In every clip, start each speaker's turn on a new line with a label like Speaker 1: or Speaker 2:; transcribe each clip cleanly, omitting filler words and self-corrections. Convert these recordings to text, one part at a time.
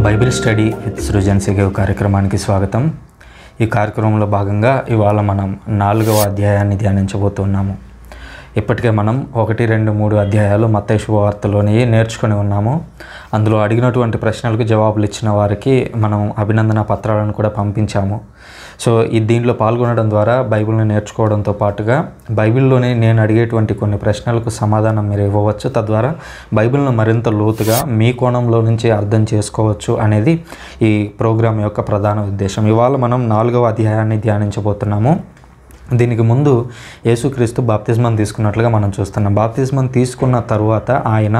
Speaker 1: Bible study with Srujan సిగేవ్ కార్యక్రమానికి స్వాగతం. ఈ కార్యక్రమంలో భాగంగా ఇవాళ మనం 4వ అధ్యాయాన్ని ధ్యానించబోతున్నాము. ఇప్పటికే మనం 1, 2, 3 అధ్యాయాలు మత్తయి శుభవార్తలోని నేర్చుకొని ఉన్నాము. అందులో అడిగినటువంటి ప్రశ్నలకు జవాబులు ఇచ్చిన వారికి మనం అభినందన పత్రాలను కూడా పంపించాము. సో దీంట్లో పాల్గొనడం ద్వారా బైబిల్ని నేర్చుకోవడంతో పాటుగా బైబిల్లోనే నేను అడిగేటువంటి కొన్ని ప్రశ్నలకు సమాధానం మీరు ఇవ్వవచ్చు. తద్వారా బైబిల్ను మరింత లోతుగా మీ కోణంలో నుంచి అర్థం చేసుకోవచ్చు అనేది ఈ ప్రోగ్రాం యొక్క ప్రధాన ఉద్దేశం. ఇవాళ మనం 4వ అధ్యాయాన్ని ధ్యానించబోతున్నాము. దీనికి ముందు యేసుక్రీస్తు బాప్తిస్మం తీసుకున్నట్లుగా మనం చూస్తున్నాం. బాప్తిస్మం తీసుకున్న తరువాత ఆయన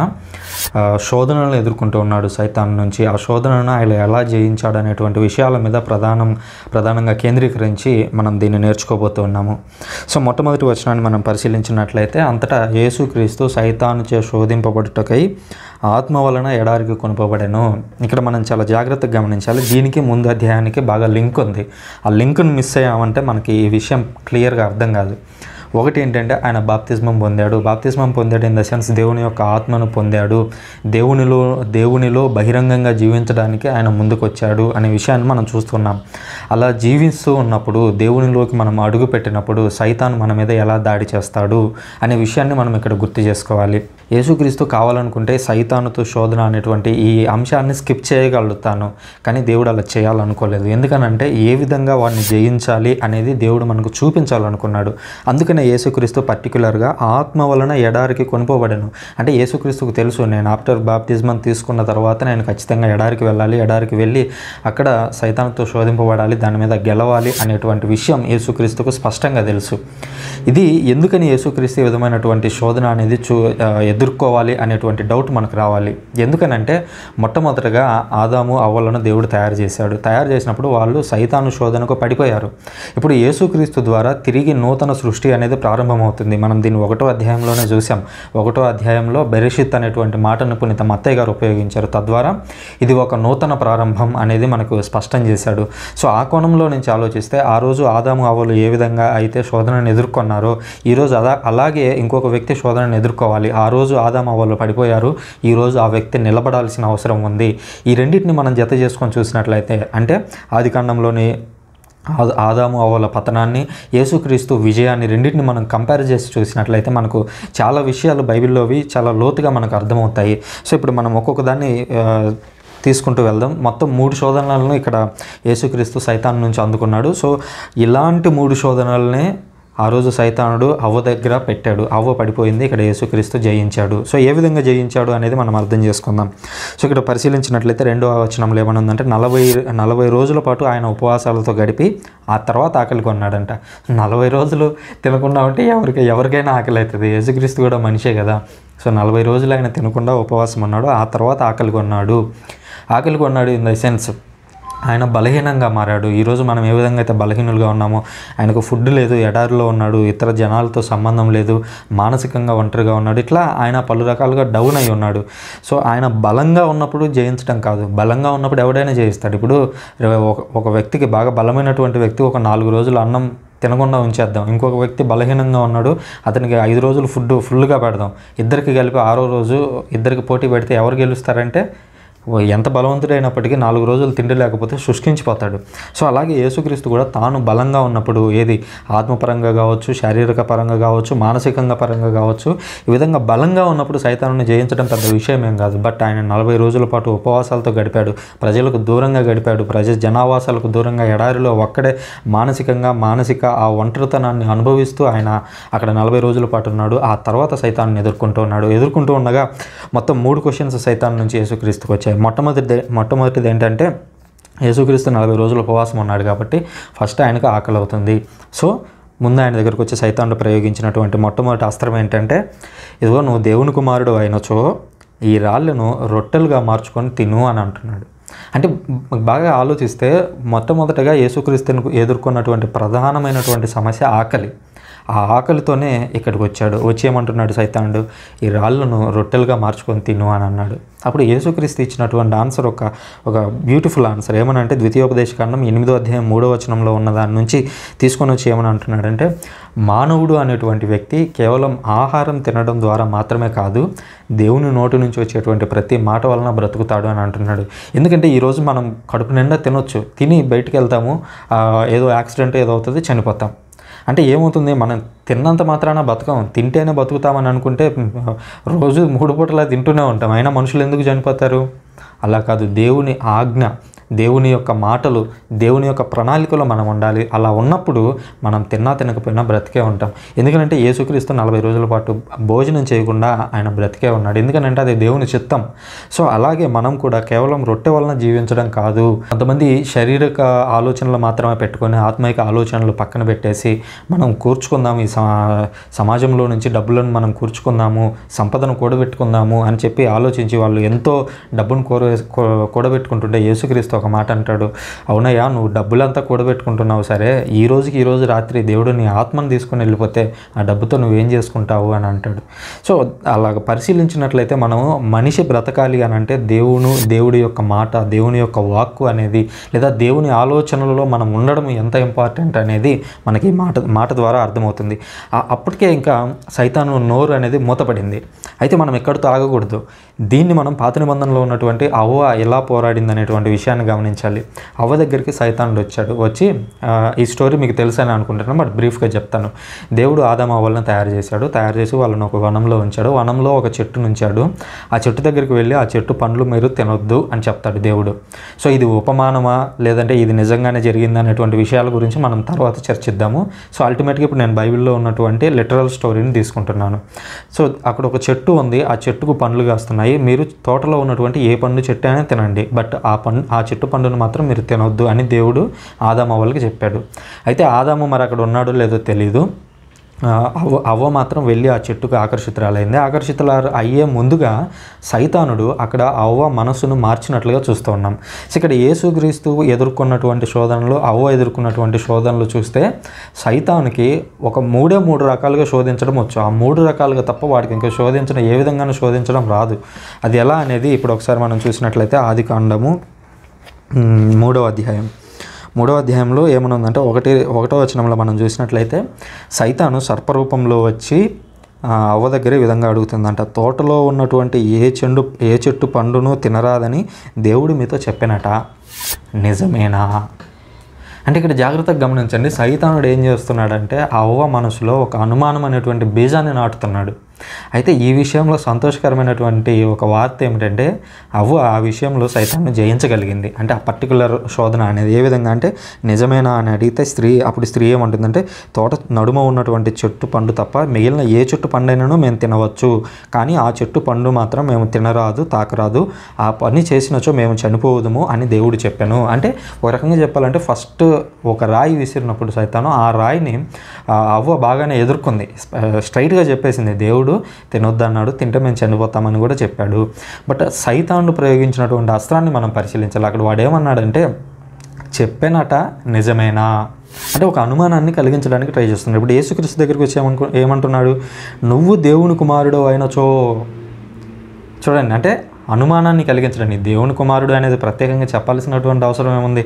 Speaker 1: శోధనలను ఎదుర్కొంటూ ఉన్నాడు సైతాన్ నుంచి. ఆ శోధనను ఆయన ఎలా జయించాడు అనేటువంటి విషయాల మీద ప్రధానంగా కేంద్రీకరించి మనం దీన్ని నేర్చుకోబోతున్నాము. సో మొట్టమొదటి వచనాన్ని మనం పరిశీలించినట్లయితే, అంతటా యేసుక్రీస్తు సైతానుచే శోధింపబడుటకై ఆత్మ వలన ఎడారికి కొనుపబడెను. ఇక్కడ మనం చాలా జాగ్రత్తగా గమనించాలి. దీనికి ముందు అధ్యాయానికి బాగా లింక్ ఉంది. ఆ లింక్ను మిస్ అయ్యామంటే మనకి ఈ విషయం క్లియర్గా అర్థం కాదు. ఒకటి ఏంటంటే, ఆయన బాప్తిస్మం పొందాడు ఇన్ ద సెన్స్ దేవుని యొక్క ఆత్మను పొందాడు. దేవునిలో బహిరంగంగా జీవించడానికి ఆయన ముందుకు వచ్చాడు అనే విషయాన్ని మనం చూస్తున్నాం. అలా జీవిస్తూ ఉన్నప్పుడు, దేవునిలోకి మనం అడుగు పెట్టినప్పుడు సైతాను మన మీద ఎలా దాడి చేస్తాడు అనే విషయాన్ని మనం ఇక్కడ గుర్తు చేసుకోవాలి. యేసుక్రీస్తు కావాలనుకుంటే సైతానుతో శోధన అనేటువంటి ఈ అంశాన్ని స్కిప్ చేయగలుగుతాను, కానీ దేవుడు అలా చేయాలనుకోలేదు. ఎందుకనంటే ఏ విధంగా వాడిని జయించాలి అనేది దేవుడు మనకు చూపించాలనుకున్నాడు. అందుకనే యేసుక్రీస్తు పర్టికులర్గా ఆత్మ వలన ఎడారికి కొనుపోబడను. అంటే యేసుక్రీస్తుకు తెలుసు, నేను ఆఫ్టర్ బాప్తిజం తీసుకున్న తర్వాత నేను ఖచ్చితంగా ఎడారికి వెళ్ళాలి, ఎడారికి వెళ్ళి అక్కడ సైతానుతో శోధింపబడాలి, దాని మీద గెలవాలి అనేటువంటి విషయం యేసుక్రీస్తుకు స్పష్టంగా తెలుసు. ఇది ఎందుకని యేసుక్రీస్తు ఈ విధమైనటువంటి శోధన అనేది ఎదుర్కోవాలి అనేటువంటి డౌట్ మనకు రావాలి. ఎందుకనంటే మొట్టమొదటిగా ఆదాము అవ్వలను దేవుడు తయారు చేసినప్పుడు వాళ్ళు సైతాను శోధనకు పడిపోయారు. ఇప్పుడు యేసుక్రీస్తు ద్వారా తిరిగి నూతన సృష్టి అనేది ప్రారంభమవుతుంది. మనం దీన్ని 1వ అధ్యాయంలోనే చూసాం. 1వ అధ్యాయంలో బెరెషిత్ అనేటువంటి మాటను పునీత మత్తయి గారు ఉపయోగించారు. తద్వారా ఇది ఒక నూతన ప్రారంభం అనేది మనకు స్పష్టం చేశాడు. సో ఆ కోణంలో నుంచి ఆలోచిస్తే, ఆ రోజు ఆదాము అవ్వలు ఏ విధంగా అయితే శోధనను ఎదుర్కొన్నారో ఈరోజు అలాగే ఇంకొక వ్యక్తి శోధనను ఎదుర్కోవాలి. ఆ రోజు ఆదాము అవ్వలు పడిపోయారు, ఈరోజు ఆ వ్యక్తి నిలబడాల్సిన అవసరం ఉంది. ఈ రెండింటిని మనం జత చేసుకొని చూసినట్లయితే, అంటే ఆదికాండంలోని ఆదాము అవ్వల పతనాన్ని, యేసుక్రీస్తు విజయాన్ని రెండింటిని మనం కంపేర్ చేసి చూసినట్లయితే మనకు చాలా విషయాలు బైబిల్లోవి చాలా లోతుగా మనకు అర్థమవుతాయి. సో ఇప్పుడు మనం ఒక్కొక్క దాన్ని తీసుకుంటూ వెళ్దాం. మొత్తం 3 శోధనలను ఇక్కడ యేసుక్రీస్తు సైతాన్ నుంచి అందుకున్నాడు. సో ఇలాంటి 3 శోధనలనే ఆ రోజు సైతానుడు అవ్వ దగ్గర పెట్టాడు. అవ్వ పడిపోయింది, ఇక్కడ యేసుక్రీస్తు జయించాడు. సో ఏ విధంగా జయించాడు అనేది మనం అర్థం చేసుకుందాం. సో ఇక్కడ పరిశీలించినట్లయితే 2వ వచనంలో ఏమనుందంటే, 40 రోజుల పాటు ఆయన ఉపవాసాలతో గడిపి ఆ తర్వాత ఆకలి కొన్నాడంట. 40 రోజులు తినకుండా ఉంటే ఎవరికైనా ఆకలి అవుతుంది. యేసుక్రీస్తు కూడా మనిషే కదా. సో 40 రోజులు ఆయన తినకుండా ఉపవాసం ఉన్నాడు, ఆ తర్వాత ఆకలి కొన్నాడు ఇన్ ద సెన్స్ ఆయన బలహీనంగా మారాడు. ఈరోజు మనం ఏ విధంగా అయితే బలహీనులుగా ఉన్నామో, ఆయనకు ఫుడ్ లేదు, ఎడారిలో ఉన్నాడు, ఇతర జనాలతో సంబంధం లేదు, మానసికంగా ఒంటరిగా ఉన్నాడు, ఇట్లా ఆయన పలు రకాలుగా డౌన్ అయి ఉన్నాడు. సో ఆయన బలంగా ఉన్నప్పుడు జయించడం కాదు, బలంగా ఉన్నప్పుడు ఎవడైనా జయిస్తాడు. ఇప్పుడు ఒక వ్యక్తికి, బాగా బలమైనటువంటి వ్యక్తి ఒక 4 రోజులు అన్నం తినకుండా ఉంచేద్దాం. ఇంకొక వ్యక్తి బలహీనంగా ఉన్నాడు, అతనికి 5 రోజులు ఫుల్గా పెడదాం. ఇద్దరికి కలిపి 6వ రోజు ఇద్దరికి పోటీ పెడితే ఎవరు గెలుస్తారంటే, ఎంత బలవంతుడైనప్పటికీ 4 రోజులు తిండి లేకపోతే శుష్కించిపోతాడు. సో అలాగే యేసుక్రీస్తు కూడా తాను బలంగా ఉన్నప్పుడు, ఏది ఆత్మపరంగా కావచ్చు, శారీరక పరంగా కావచ్చు, మానసికంగా పరంగా కావచ్చు, ఈ విధంగా బలంగా ఉన్నప్పుడు సైతానుని జయించడం పెద్ద విషయం ఏం కాదు. బట్ ఆయన 40 రోజుల పాటు ఉపవాసాలతో గడిపాడు, ప్రజలకు దూరంగా గడిపాడు, జనావాసాలకు దూరంగా ఎడారిలో ఒక్కడే మానసిక ఆ ఒంటరితనాన్ని అనుభవిస్తూ ఆయన అక్కడ 40 రోజుల పాటు ఉన్నాడు. ఆ తర్వాత సైతాన్ని ఎదుర్కొంటూ ఉండగా మొత్తం 3 క్వశ్చన్స్ సైతాన్ నుంచి యేసుక్రీస్తుకు వచ్చాయి. మొట్టమొదటిది ఏంటంటే, యేసుక్రీస్తు 40 రోజులు ఉపవాసం ఉన్నాడు కాబట్టి ఫస్ట్ ఆయనకు ఆకలి అవుతుంది. సో ముందు ఆయన దగ్గరకు వచ్చి సైతానుడు ప్రయోగించినటువంటి మొట్టమొదటి అస్త్రం ఏంటంటే, ఇదిగో నువ్వు దేవుని కుమారుడు అయినచో ఈ రాళ్ళను రొట్టెలుగా మార్చుకొని తిను అని అంటున్నాడు. అంటే బాగా ఆలోచిస్తే మొట్టమొదటగా యేసుక్రీస్తును ఎదుర్కొన్నటువంటి ప్రధానమైనటువంటి సమస్య ఆకలి. ఆ ఆకలితోనే ఇక్కడికి వచ్చాడు. వచ్చి ఏమంటున్నాడు సైతానుడు, ఈ రాళ్ళను రొట్టెలుగా మార్చుకొని తిను అని అన్నాడు. అప్పుడు యేసుక్రీస్తు ఇచ్చినటువంటి ఆన్సర్ ఒక బ్యూటిఫుల్ ఆన్సర్. ఏమనంటే ద్వితీయోపదేశకాండం 8వ అధ్యాయం 3వ వచనంలో ఉన్న దాని నుంచి తీసుకొని వచ్చి ఏమని అంటున్నాడంటే, మానవుడు అనేటువంటి వ్యక్తి కేవలం ఆహారం తినడం ద్వారా మాత్రమే కాదు, దేవుని నోటి నుంచి వచ్చేటువంటి ప్రతి మాట వలన బ్రతుకుతాడు అని అంటున్నాడు. ఎందుకంటే ఈరోజు మనం కడుపు నిండా తినొచ్చు, తిని బయటికి వెళ్తాము, ఏదో యాక్సిడెంట్ ఏదో అవుతుంది, చనిపోతాం. అంటే ఏమవుతుంది, మనం తిన్నంత మాత్రాన బతకం, తింటేనే బతుకుతామని అనుకుంటే రోజు 3 పూటలా తింటూనే ఉంటాం, అయినా మనుషులు ఎందుకు చనిపోతారు? అలా కాదు. దేవుని ఆజ్ఞ, దేవుని యొక్క మాటలు, దేవుని యొక్క ప్రణాళికలో మనం ఉండాలి. అలా ఉన్నప్పుడు మనం తిన్నా తినకపోయినా బ్రతికే ఉంటాం. ఎందుకంటే యేసుక్రీస్తు 40 రోజుల పాటు భోజనం చేయకుండా ఆయన బ్రతికే ఉన్నాడు. ఎందుకంటే అది దేవుని చిత్తం. సో అలాగే మనం కూడా కేవలం రొట్టె వలన జీవించడం కాదు. కొంతమంది శారీరక ఆలోచనలు మాత్రమే పెట్టుకొని ఆత్మిక ఆలోచనలు పక్కన పెట్టేసి మనం కూర్చుకుందాము, ఈ సమాజంలో నుంచి డబ్బులను మనం కూర్చుకుందాము, సంపదను కూడబెట్టుకుందాము అని చెప్పి ఆలోచించి వాళ్ళు ఎంతో డబ్బును కూడబెట్టుకుంటుంటే యేసుక్రీస్తు ఒక మాట అంటాడు, అవునయ్యా నువ్వు డబ్బులంతా కూడబెట్టుకుంటున్నావు సరే, ఈ రోజు రాత్రి దేవుడు నీ ఆత్మను తీసుకుని వెళ్ళిపోతే ఆ డబ్బుతో నువ్వేం చేసుకుంటావు అని అంటాడు. సో అలాగ పరిశీలించినట్లయితే మనం మనిషి బ్రతకాలి అని అంటే దేవుడి యొక్క మాట, దేవుని యొక్క వాక్కు అనేది, లేదా దేవుని ఆలోచనలలో మనం ఉండడం ఎంత ఇంపార్టెంట్ అనేది మనకి మాట ద్వారా అర్థమవుతుంది. అప్పటికే ఇంకా సైతాను నోరు అనేది మూతపడింది. అయితే మనం ఎక్కడితో ఆగకూడదు. దీన్ని మనం పాత నిబంధనలో ఉన్నటువంటి అవ్వ ఎలా పోరాడింది అనేటువంటి విషయాన్ని గమనించాలి. అవ్వ దగ్గరికి సైతానుడు వచ్చి ఈ స్టోరీ మీకు తెలుసని అనుకుంటున్నాను, బట్ బ్రీఫ్గా చెప్తాను. దేవుడు ఆదాము అవ్వలను తయారు చేసి వాళ్ళని ఒక వనంలో ఉంచాడు. వనంలో ఒక చెట్టు నుంచాడు. ఆ చెట్టు దగ్గరికి వెళ్ళి ఆ చెట్టు పండ్లు మీరు తినొద్దు అని చెప్తాడు దేవుడు. సో ఇది ఉపమానమా లేదంటే ఇది నిజంగానే జరిగింది అనేటువంటి విషయాల గురించి మనం తర్వాత చర్చిద్దాము. సో అల్టిమేట్గా ఇప్పుడు నేను బైబిల్లో ఉన్నటువంటి లిటరల్ స్టోరీని తీసుకుంటున్నాను. సో అక్కడ ఒక చెట్టు ఉంది, ఆ చెట్టుకు పండ్లు కాస్తున్నాయి. మీరు తోటలో ఉన్నటువంటి ఏ పండు చెట్టు అయినా తినండి, బట్ ఆ చెట్టు పండును మాత్రం మీరు తినొద్దు అని దేవుడు ఆదాము అవ్వలకి చెప్పాడు. అయితే ఆదాము మరి అక్కడ ఉన్నాడో లేదో తెలీదు. అవ్వ మాత్రం వెళ్ళి ఆ చెట్టుకు ఆకర్షితురాలైంది. అయ్యే ముందుగా సైతానుడు అక్కడ అవ్వ మనసును మార్చినట్లుగా చూస్తూ ఉన్నాం. సో ఇక్కడ యేసుక్రీస్తు ఎదుర్కొన్నటువంటి శోధనలు, అవ్వ ఎదుర్కొన్నటువంటి శోధనలు చూస్తే సైతానుకి ఒక 3 రకాలుగా శోధించడం వచ్చు. ఆ 3 రకాలుగా తప్ప వాడికి ఇంకా ఏ విధంగానూ శోధించడం రాదు. అది ఎలా అనేది ఇప్పుడు ఒకసారి మనం చూసినట్లయితే ఆదికాండము 3వ అధ్యాయంలో ఏమనుందంటే 1వ వచనంలో మనం చూసినట్లయితే సైతాను సర్పరూపంలో వచ్చి అవ్వ దగ్గర ఈ విధంగా అడుగుతుందంట, తోటలో ఉన్నటువంటి ఏ చెట్టు పండును తినరాదని దేవుడు మీతో చెప్పినట, నిజమేనా? అంటే ఇక్కడ జాగ్రత్తగా గమనించండి. సైతానుడు ఏం చేస్తున్నాడంటే అవ్వ మనసులో ఒక అనుమానం అనేటువంటి బీజాన్ని నాటుతున్నాడు. అయితే ఈ విషయంలో సంతోషకరమైనటువంటి ఒక వార్త ఏమిటంటే అవ్వ ఆ విషయంలో సైతాన్ని జయించగలిగింది. అంటే ఆ పర్టికులర్ శోధన అనేది ఏ విధంగా అంటే నిజమేనా అని అడిగితే అప్పుడు స్త్రీ ఏమంటుందంటే, తోట నడుమ ఉన్నటువంటి చెట్టు పండు తప్ప మిగిలిన ఏ చెట్టు పండైనను మేము తినవచ్చు, కానీ ఆ చెట్టు పండు మాత్రం మేము తినరాదు, తాకరాదు, ఆ పని చేసినచో మేము చనిపోవదుము అని దేవుడు చెప్పాను. అంటే ఒక రకంగా చెప్పాలంటే ఫస్ట్ ఒక రాయి విసిరినప్పుడు సైతాను ఆ రాయిని అవ్వ బాగానే ఎదుర్కొంది, స్ట్రైట్గా చెప్పేసింది, దేవుడు తినొద్దన్నాడు, తింటే మేము చనిపోతామని కూడా చెప్పాడు. బట్ సైతానుడు ప్రయోగించినటువంటి అస్త్రాన్ని మనం పరిశీలించాలి. అక్కడ వాడు ఏమన్నాడంటే, చెప్పానట నిజమేనా అంటే ఒక అనుమానాన్ని కలిగించడానికి ట్రై చేస్తున్నాడు. ఇప్పుడు యేసుక్రీస్తు దగ్గరికి వచ్చి ఏమంటున్నాడు, నువ్వు దేవుని కుమారుడు అయినచో. చూడండి, అంటే అనుమానాన్ని కలిగించడానికి దేవుని కుమారుడు అనేది ప్రత్యేకంగా చెప్పాల్సినటువంటి అవసరం ఏముంది?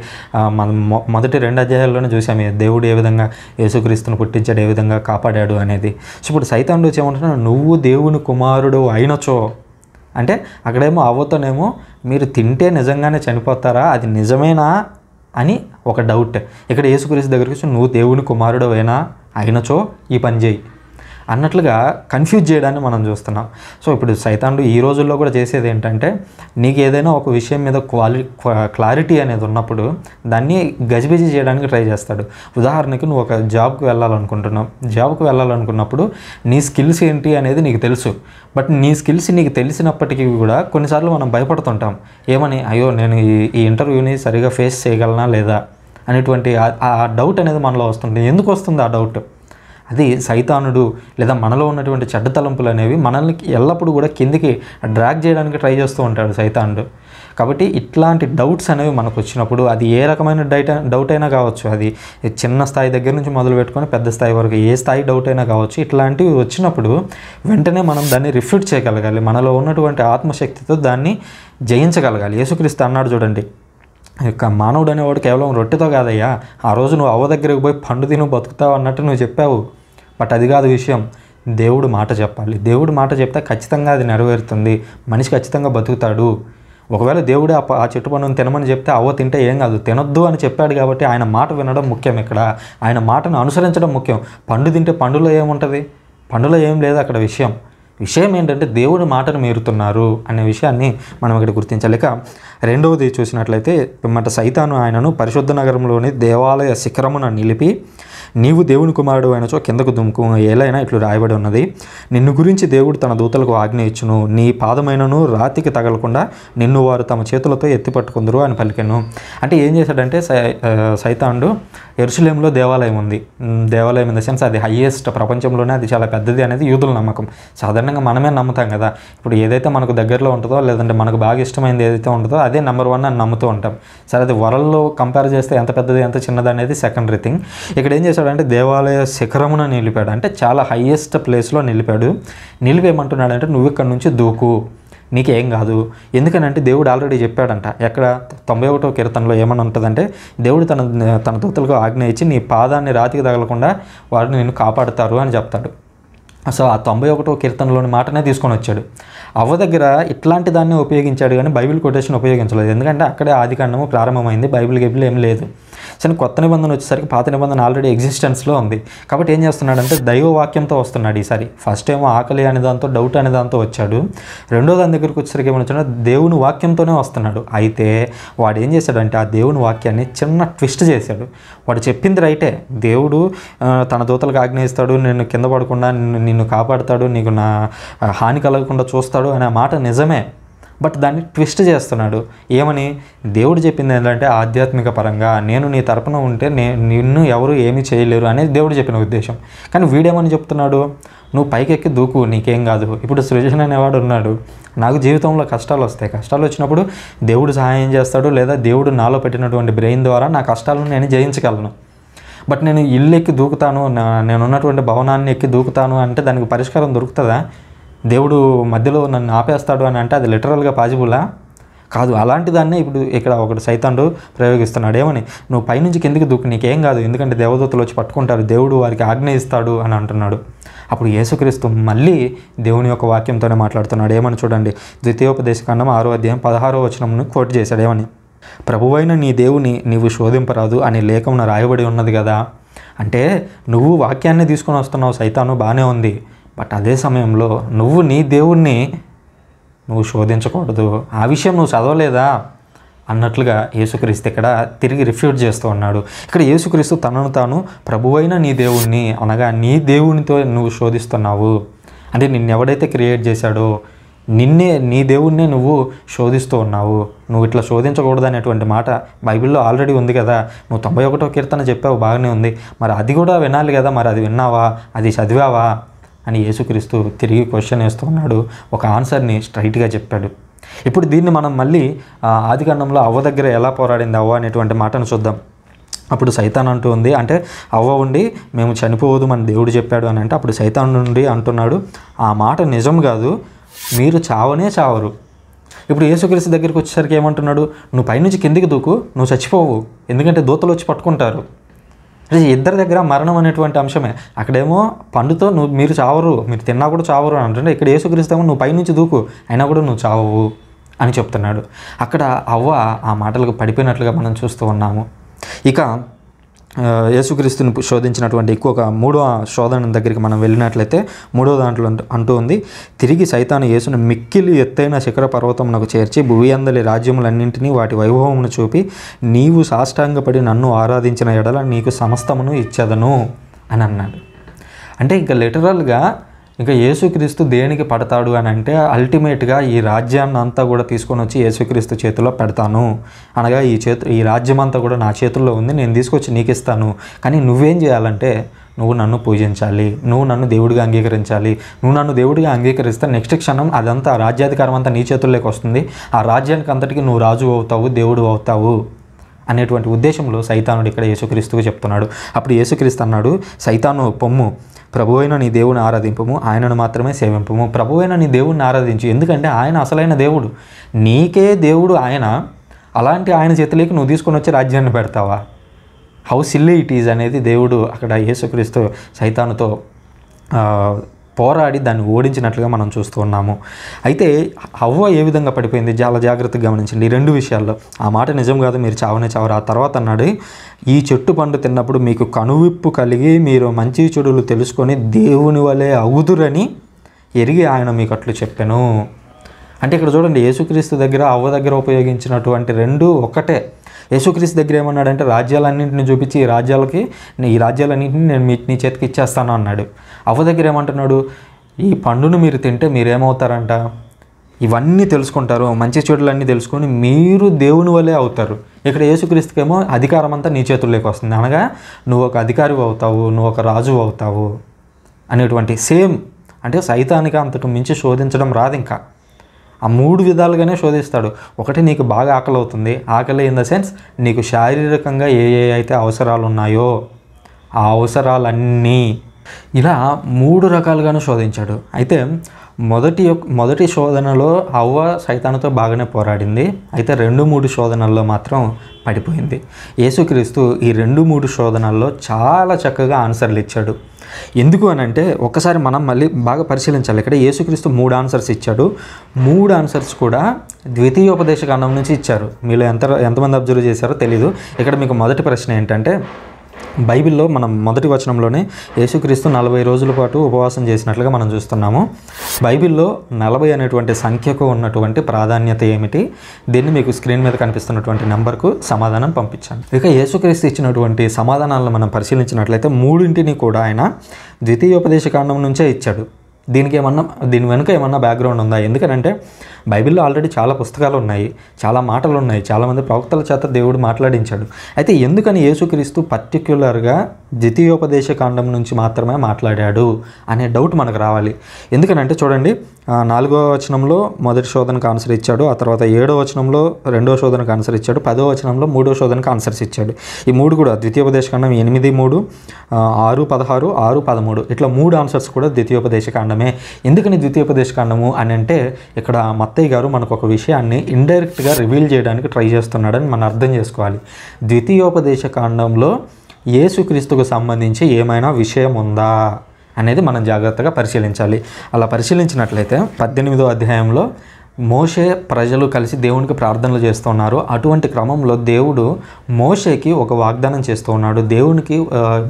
Speaker 1: మనం మొదటి 2 అధ్యాయాల్లోనే చూసాము దేవుడు ఏ విధంగా యేసుక్రీస్తును పుట్టించాడు, ఏ విధంగా కాపాడాడు అనేది. సో ఇప్పుడు సైతానుడు వచ్చి ఏమంటున్నాడు, నువ్వు దేవుని కుమారుడు అయినచో అంటే అక్కడేమో అవ్వతోనేమో మీరు తింటే నిజంగానే చనిపోతారా, అది నిజమేనా అని ఒక డౌట్. ఇక్కడ యేసుక్రీస్తు దగ్గరికి వచ్చి నువ్వు దేవుని కుమారుడు అయినచో ఈ పని చేయి అన్నట్లుగా కన్ఫ్యూజ్ చేయడాన్ని మనం చూస్తున్నాం. సో ఇప్పుడు సైతానుడు ఈ రోజుల్లో కూడా చేసేది ఏంటంటే, నీకు ఏదైనా ఒక విషయం మీద క్లారిటీ అనేది ఉన్నప్పుడు దాన్ని గజిబిజి చేయడానికి ట్రై చేస్తాడు. ఉదాహరణకి నువ్వు ఒక జాబ్కి వెళ్ళాలనుకున్నప్పుడు నీ స్కిల్స్ ఏంటి అనేది నీకు తెలుసు. బట్ నీ స్కిల్స్ నీకు తెలిసినప్పటికీ కూడా కొన్నిసార్లు మనం భయపడుతుంటాం. ఏమని, అయ్యో నేను ఈ ఇంటర్వ్యూని సరిగా ఫేస్ చేయగలనా లేదా అనేటువంటి ఆ డౌట్ అనేది మనలో వస్తుంది. ఎందుకు వస్తుంది ఆ డౌట్? అది సైతానుడు లేదా మనలో ఉన్నటువంటి చెడ్డ తలంపులు అనేవి మనల్ని ఎల్లప్పుడూ కూడా కిందికి డ్రాగ్ చేయడానికి ట్రై చేస్తూ ఉంటాడు సైతానుడు. కాబట్టి ఇట్లాంటి డౌట్స్ అనేవి మనకు వచ్చినప్పుడు అది ఏ రకమైన డౌట్ అయినా కావచ్చు, అది చిన్న స్థాయి దగ్గర నుంచి మొదలు పెట్టుకొని పెద్ద స్థాయి వరకు ఏ స్థాయి డౌట్ అయినా కావచ్చు, ఇట్లాంటివి వచ్చినప్పుడు వెంటనే మనం దాన్ని రిఫ్యూట్ చేయగలగాలి, మనలో ఉన్నటువంటి ఆత్మశక్తితో దాన్ని జయించగలగాలి. యేసుక్రీస్తు అన్నాడు చూడండి, ఇక మానవుడు అనేవాడు కేవలం రొట్టెతో కాదయ్యా, ఆ రోజు నువ్వు అవ్వ దగ్గరికి పోయి పండు తిను బతుకుతావు అన్నట్టు నువ్వు చెప్పావు, బట్ అది కాదు విషయం. దేవుడు మాట చెప్పాలి, దేవుడు మాట చెప్తే ఖచ్చితంగా అది నెరవేరుతుంది, మనిషి ఖచ్చితంగా బతుకుతాడు. ఒకవేళ దేవుడే ఆ చెట్టు పండును తినమని చెప్తే అవ్వ తింటే ఏం కాదు, తినొద్దు అని చెప్పాడు కాబట్టి ఆయన మాట వినడం ముఖ్యం. ఇక్కడ ఆయన మాటను అనుసరించడం ముఖ్యం. పండు తింటే పండులో ఏముంటుంది, పండులో ఏం లేదు. అక్కడ విషయం ఏంటంటే దేవుడి మాటను మీరుతున్నారు అనే విషయాన్ని మనం ఇక్కడ గుర్తించాలి. ఇక రెండవది చూసినట్లయితే పిమ్మట సైతాను ఆయనను పరిశుద్ధ నగరంలోని దేవాలయ శిఖరమున నిలిపి, నీవు దేవుని కుమారుడు అయినచో కిందకు దుమ్కు, ఏలైనా ఇట్లు రాయబడి ఉన్నది, నిన్ను గురించి దేవుడు తన దూతలకు ఆజ్ఞ ఇచ్చును, నీ పాదమైనను రాతికి తగలకుండా నిన్ను వారు తమ చేతులతో ఎత్తి పట్టుకుందరు అని పలికెను. అంటే ఏం చేశాడంటే సైతానుడు యెరూషలేములో దేవాలయం ఉంది, దేవాలయం ఇన్ ద సెన్స్ అది హయ్యెస్ట్, ప్రపంచంలోనే అది చాలా పెద్దది అనేది యూదుల నమ్మకం. సాధారణంగా మనమే నమ్ముతాం కదా, ఇప్పుడు ఏదైతే మనకు దగ్గరలో ఉంటుందో లేదంటే మనకు బాగా ఇష్టమైనది ఏదైతే ఉంటుందో అదే నెంబర్ 1 అని నమ్ముతూ ఉంటాం. సరే, అది వరల్డ్లో కంపేర్ చేస్తే ఎంత పెద్దది ఎంత చిన్నది అనేది సెకండరీ థింగ్. ఇక్కడ ఏం చేశాడంటే దేవాలయ శిఖరమున నిలిపాడు, అంటే చాలా హయ్యెస్ట్ ప్లేస్లో నిలిపాడు. నిలిపేయమంటున్నాడంటే నువ్వు ఇక్కడ నుంచి దూకు, నీకేం కాదు. ఎందుకనంటే దేవుడు ఆల్రెడీ చెప్పాడంట. ఎక్కడ 91వ కీర్తనలో ఏమని ఉంటుందంటే, దేవుడు తన దూతలకు ఆజ్ఞ ఇచ్చి నీ పాదాన్ని రాతికి తగలకుండా వారిని నిన్ను కాపాడుతారు అని చెప్తాడు. సో ఆ 91వ కీర్తనలోని మాటనే తీసుకొని వచ్చాడు. అవ్వ దగ్గర ఇట్లాంటి దాన్ని ఉపయోగించాడు కానీ బైబిల్ కొటేషన్ ఉపయోగించలేదు. ఎందుకంటే అక్కడే ఆదికాండము ప్రారంభమైంది, బైబిల్ ఏం లేదు. సరే, కొత్త నిబంధన వచ్చేసరికి పాత నిబంధన ఆల్రెడీ ఎగ్జిస్టెన్స్లో ఉంది. కాబట్టి ఏం చేస్తున్నాడంటే దైవ వాక్యంతో వస్తున్నాడు. ఈసారి ఫస్ట్ ఏమో ఆకలి అనే దాంతో, డౌట్ అనే దాంతో వచ్చాడు. రెండో దాని దగ్గరికి వచ్చేసరికి ఏమని వచ్చాడు, దేవుని వాక్యంతోనే వస్తున్నాడు. అయితే వాడు ఏం చేశాడంటే ఆ దేవుని వాక్యాన్ని చిన్న ట్విస్ట్ చేశాడు. వాడు చెప్పింది రైటే, దేవుడు తన దూతలకు ఆజ్ఞయిస్తాడు, నిన్ను కింద పడకుండా నిన్ను కాపాడుతాడు, నీకు నా హాని కలగకుండా చూస్తాడు అనే మాట నిజమే. బట్ దాన్ని ట్విస్ట్ చేస్తున్నాడు. ఏమని? దేవుడు చెప్పింది ఏంటంటే ఆధ్యాత్మిక పరంగా నేను నీ తరపున ఉంటే నిన్ను ఎవరు ఏమీ చేయలేరు అనేది దేవుడు చెప్పిన ఉద్దేశం. కానీ వీడేమని చెప్తున్నాడు, నువ్వు పైకెక్కి దూకు, నీకేం కాదు. ఇప్పుడు సృజన్ అనేవాడు ఉన్నాడు, నాకు జీవితంలో కష్టాలు వస్తాయి, కష్టాలు వచ్చినప్పుడు దేవుడు సహాయం చేస్తాడు, లేదా దేవుడు నాలో పెట్టినటువంటి బ్రెయిన్ ద్వారా నా కష్టాలను నేను జయించగలను. బట్ నేను ఇల్లు ఎక్కి దూకుతాను, నేను ఉన్నటువంటి భవనాన్ని ఎక్కి దూకుతాను అంటే దానికి పరిష్కారం దొరుకుతుందా? దేవుడు మధ్యలో నన్ను ఆపేస్తాడు అని అంటే అది లిటరల్గా పాజిబులా? కాదు. అలాంటి దాన్నే ఇప్పుడు ఇక్కడ ఒకటి సైతానుడు ప్రయోగిస్తున్నాడు. ఏమని? నువ్వు పైనుంచి కిందికి దూకు, నీకేం కాదు, ఎందుకంటే దేవదూతలు వచ్చి పట్టుకుంటారు, దేవుడు వారికి ఆజ్ఞ ఇస్తాడు అని అంటున్నాడు. అప్పుడు యేసుక్రీస్తు మళ్ళీ దేవుని యొక్క వాక్యంతోనే మాట్లాడుతున్నాడు. ఏమని చూడండి, ద్వితీయోపదేశకాండం 6వ అధ్యాయం 16వ వచనంను కోట్ చేశాడు. ఏమని? ప్రభువైన నీ దేవుని నీవు శోధింపరాదు అని లేఖమున రాయబడి ఉన్నది కదా. అంటే నువ్వు వాక్యాన్ని తీసుకొని వస్తున్నావు సైతాను, బాగానే ఉంది, బట్ అదే సమయంలో నువ్వు నీ దేవుణ్ణి నువ్వు శోధించకూడదు, ఆ విషయం నువ్వు చదవలేదా అన్నట్లుగా యేసుక్రీస్తు ఇక్కడ తిరిగి రిఫ్యూట్ చేస్తూ ఉన్నాడు. ఇక్కడ యేసుక్రీస్తు తనను తాను ప్రభువైన నీ దేవుణ్ణి అనగా నీ దేవునితో నువ్వు శోధిస్తున్నావు అంటే నిన్నెవడైతే క్రియేట్ చేశాడో నీ దేవుణ్ణే నువ్వు శోధిస్తూ ఉన్నావు. నువ్వు ఇట్లా శోధించకూడదు అనేటువంటి మాట బైబిల్లో ఆల్రెడీ ఉంది కదా. నువ్వు 91వ కీర్తన చెప్పావు, బాగానే ఉంది, మరి అది కూడా వినాలి కదా, మరి అది విన్నావా, అది చదివావా అని యేసుక్రీస్తు తిరిగి క్వశ్చన్ వేస్తూ ఉన్నాడు. ఒక ఆన్సర్ని స్ట్రైట్గా చెప్పాడు. ఇప్పుడు దీన్ని మనం మళ్ళీ ఆదికాండంలో అవ్వ దగ్గర ఎలా పోరాడింది అవ్వ అనేటువంటి మాటను చూద్దాం. అప్పుడు సైతాన్ అంటూ ఉంది, అంటే అవ్వ ఉండి మేము చనిపోవద్దు మన దేవుడు చెప్పాడు అని అంటే అప్పుడు సైతాన్ నుండి అంటున్నాడు, ఆ మాట నిజం కాదు, మీరు చావనే చావరు. ఇప్పుడు యేసుక్రీస్తు దగ్గరికి వచ్చేసరికి ఏమంటున్నాడు, నువ్వు పైనుంచి కిందికి దూకు, నువ్వు చచ్చిపోవు, ఎందుకంటే దూతలు వచ్చి పట్టుకుంటారు. ఇద్దరి దగ్గర మరణం అనేటువంటి అంశమే. అక్కడేమో పండుతో మీరు చావరు, మీరు తిన్నా కూడా చావరు అని అంటుంటే, ఇక్కడ యేసుక్రీస్తు ఏమో నువ్వు పైనుంచి దూకు, అయినా కూడా నువ్వు చావవు అని చెప్తున్నాడు. అక్కడ అవ్వ ఆ మాటలకు పడిపోయినట్లుగా మనం చూస్తూ ఉన్నాము. ఇక యేసుక్రీస్తుని శోధించినటువంటి ఇంకొక 3వ శోధన దగ్గరికి మనం వెళ్ళినట్లయితే 3వ దాంట్లో అంటూ ఉంది, తిరిగి సైతాను యేసును మిక్కిలి ఎత్తైన శిఖర పర్వతమునకు చేర్చి భూమి అందలి రాజ్యములన్నింటినీ వాటి వైభవమును చూపి నీవు సాష్టాంగపడి నన్ను ఆరాధించిన ఎడల నీకు సమస్తమును ఇచ్చేదను అని అన్నాడు. అంటే ఇంకా లిటరల్గా ఇంకా యేసుక్రీస్తు దేనికి పడతాడు అని అంటే అల్టిమేట్గా ఈ రాజ్యాన్ని అంతా కూడా తీసుకొని వచ్చి యేసుక్రీస్తు చేతిలో పెడతాను, అనగా ఈ రాజ్యం అంతా కూడా నా చేతుల్లో ఉంది, నేను తీసుకొచ్చి నీకు ఇస్తాను, కానీ నువ్వేం చేయాలంటే నువ్వు నన్ను పూజించాలి, నువ్వు నన్ను దేవుడిగా అంగీకరించాలి. నువ్వు నన్ను దేవుడిగా అంగీకరిస్తే నెక్స్ట్ క్షణం అదంతా రాజ్యాధికారం అంతా నీ చేతుల్లోకి వస్తుంది. ఆ రాజ్యానికి అంతటికి నువ్వు రాజు అవుతావు, దేవుడు అవుతావు అనేటువంటి ఉద్దేశంలో సైతానుడు ఇక్కడ యేసుక్రీస్తుకు చెప్తున్నాడు. అప్పుడు యేసుక్రీస్తు అన్నాడు, సైతాను పొమ్ము, ప్రభువైన నీ దేవుని ఆరాధింపము, ఆయనను మాత్రమే సేవింపము. ప్రభువైన నీ దేవుడిని ఆరాధించు, ఎందుకంటే ఆయన అసలైన దేవుడు, నీకే దేవుడు ఆయన. అలాంటి ఆయన చేతిలోకి నువ్వు తీసుకొని వచ్చి రాజ్యాన్ని పెడతావా? హౌ సిల్లీ ఇట్ ఈజ్ అనేది దేవుడు అక్కడ యేసుక్రీస్తు సైతానుతో పోరాడి దాన్ని ఓడించినట్లుగా మనం చూస్తూ ఉన్నాము. అయితే హవ్వ ఏ విధంగా పడిపోయింది చాలా జాగ్రత్తగా గమనించండి ఈ రెండు విషయాల్లో. ఆ మాట నిజం కాదు, మీరు చావనే చావరు. ఆ తర్వాత అన్నాడు, ఈ చెట్టు పండు తిన్నప్పుడు మీకు కనువిప్పు కలిగి మీరు మంచి చెడులు తెలుసుకొని దేవుని వలె అవుదురని ఎరిగి ఆయన మీకు అట్లు చెప్పాను. అంటే ఇక్కడ చూడండి, యేసుక్రీస్తు దగ్గర హవ్వ దగ్గర ఉపయోగించినటువంటి రెండు ఒకటే. యేసుక్రీస్తు దగ్గర ఏమన్నాడంటే రాజ్యాలన్నింటిని చూపించి ఈ రాజ్యాలన్నింటినీ నేను నీ చేతికి ఇచ్చేస్తాను అన్నాడు. హవ్వ దగ్గర ఏమంటున్నాడు, ఈ పండును మీరు తింటే మీరేమవుతారంట, ఇవన్నీ తెలుసుకుంటారు, మంచి చెడులన్నీ తెలుసుకొని మీరు దేవుని వలే అవుతారు. ఇక్కడ యేసుక్రీస్తుకేమో అధికారం అంతా నీ చేతుల్లోకి వస్తుంది, అనగా నువ్వు ఒక అధికారి అవుతావు, నువ్వు ఒక రాజు అవుతావు అనేటువంటి సేమ్. అంటే సైతానికి అంతకు మించి శోధించడం రాదు. ఇంకా ఆ మూడు విధాలుగానే శోధిస్తాడు. ఒకటి, నీకు బాగా ఆకలి అవుతుంది, ఆకలి ఇన్ ద సెన్స్ నీకు శారీరకంగా ఏ అయితే అవసరాలు ఉన్నాయో ఆ అవసరాలన్నీ, ఇలా మూడు రకాలుగానే శోధించాడు. అయితే మొదటి శోధనలో హవ్వ సైతానుతో బాగానే పోరాడింది. అయితే 2-3 శోధనల్లో మాత్రం పడిపోయింది. యేసుక్రీస్తు ఈ 2-3 శోధనల్లో చాలా చక్కగా ఆన్సర్లు ఇచ్చాడు. ఎందుకు అని అంటే ఒక్కసారి మనం మళ్ళీ బాగా పరిశీలించాలి. ఇక్కడ యేసుక్రీస్తు 3 ఆన్సర్స్ ఇచ్చాడు. 3 ఆన్సర్స్ కూడా ద్వితీయోపదేశ కాండం నుంచి ఇచ్చారు. మీలో ఎంతమంది అబ్జర్వ్ చేశారో తెలీదు. ఇక్కడ మీకు మొదటి ప్రశ్న ఏంటంటే, బైబిల్లో మనం మొదటి వచనంలోనే యేసుక్రీస్తు 40 రోజుల పాటు ఉపవాసం చేసినట్లుగా మనం చూస్తున్నాము. బైబిల్లో 40 అనేటువంటి సంఖ్యకు ఉన్నటువంటి ప్రాధాన్యత ఏమిటి? దీన్ని మీకు స్క్రీన్ మీద కనిపిస్తున్నటువంటి నెంబర్కు సమాధానం పంపించండి. ఇక యేసుక్రీస్తు ఇచ్చినటువంటి సమాధానాలను మనం పరిశీలించినట్లయితే 3 కూడా ఆయన ద్వితీయోపదేశ కాండం నుంచే ఇచ్చాడు. దీని వెనుక ఏమన్నా బ్యాక్గ్రౌండ్ ఉందా? ఎందుకంటే బైబిల్లో ఆల్రెడీ చాలా పుస్తకాలు ఉన్నాయి, చాలా మాటలు ఉన్నాయి, చాలామంది ప్రవక్తల చేత దేవుడు మాట్లాడించాడు. అయితే ఎందుకని యేసుక్రీస్తు పర్టిక్యులర్గా ద్వితీయోపదేశ కాండం నుంచి మాత్రమే మాట్లాడాడు అనే డౌట్ మనకు రావాలి. ఎందుకనంటే చూడండి, 4వ వచనంలో మొదటి శోధనకు ఆన్సర్ ఇచ్చాడు, ఆ తర్వాత 7వ వచనంలో 2వ శోధనకు ఆన్సర్ ఇచ్చాడు, 10వ వచనంలో 3వ శోధనకు ఆన్సర్స్ ఇచ్చాడు. ఈ 3 కూడా ద్వితీయోపదేశ కాండం 8:3, 6:16, 6:13 ఇట్లా 3 ఆన్సర్స్ కూడా ద్వితీయోపదేశ కాండమే. ఎందుకని ద్వితీయోపదేశ కాండము అని అంటే, ఇక్కడ మత్తయి గారు మనకు ఒక విషయాన్ని ఇండైరెక్ట్గా రివీల్ చేయడానికి ట్రై చేస్తున్నాడని మనం అర్థం చేసుకోవాలి. ద్వితీయోపదేశ కాండంలో యేసుక్రీస్తుకు సంబంధించి ఏమైనా విషయం ఉందా అనేది మనం జాగ్రత్తగా పరిశీలించాలి. అలా పరిశీలించినట్లయితే 18వ అధ్యాయంలో మోషే ప్రజలు కలిసి దేవునికి ప్రార్థనలు చేస్తున్నారు. అటువంటి క్రమంలో దేవుడు మోషేకి ఒక వాగ్దానం చేస్తూ ఉన్నాడు.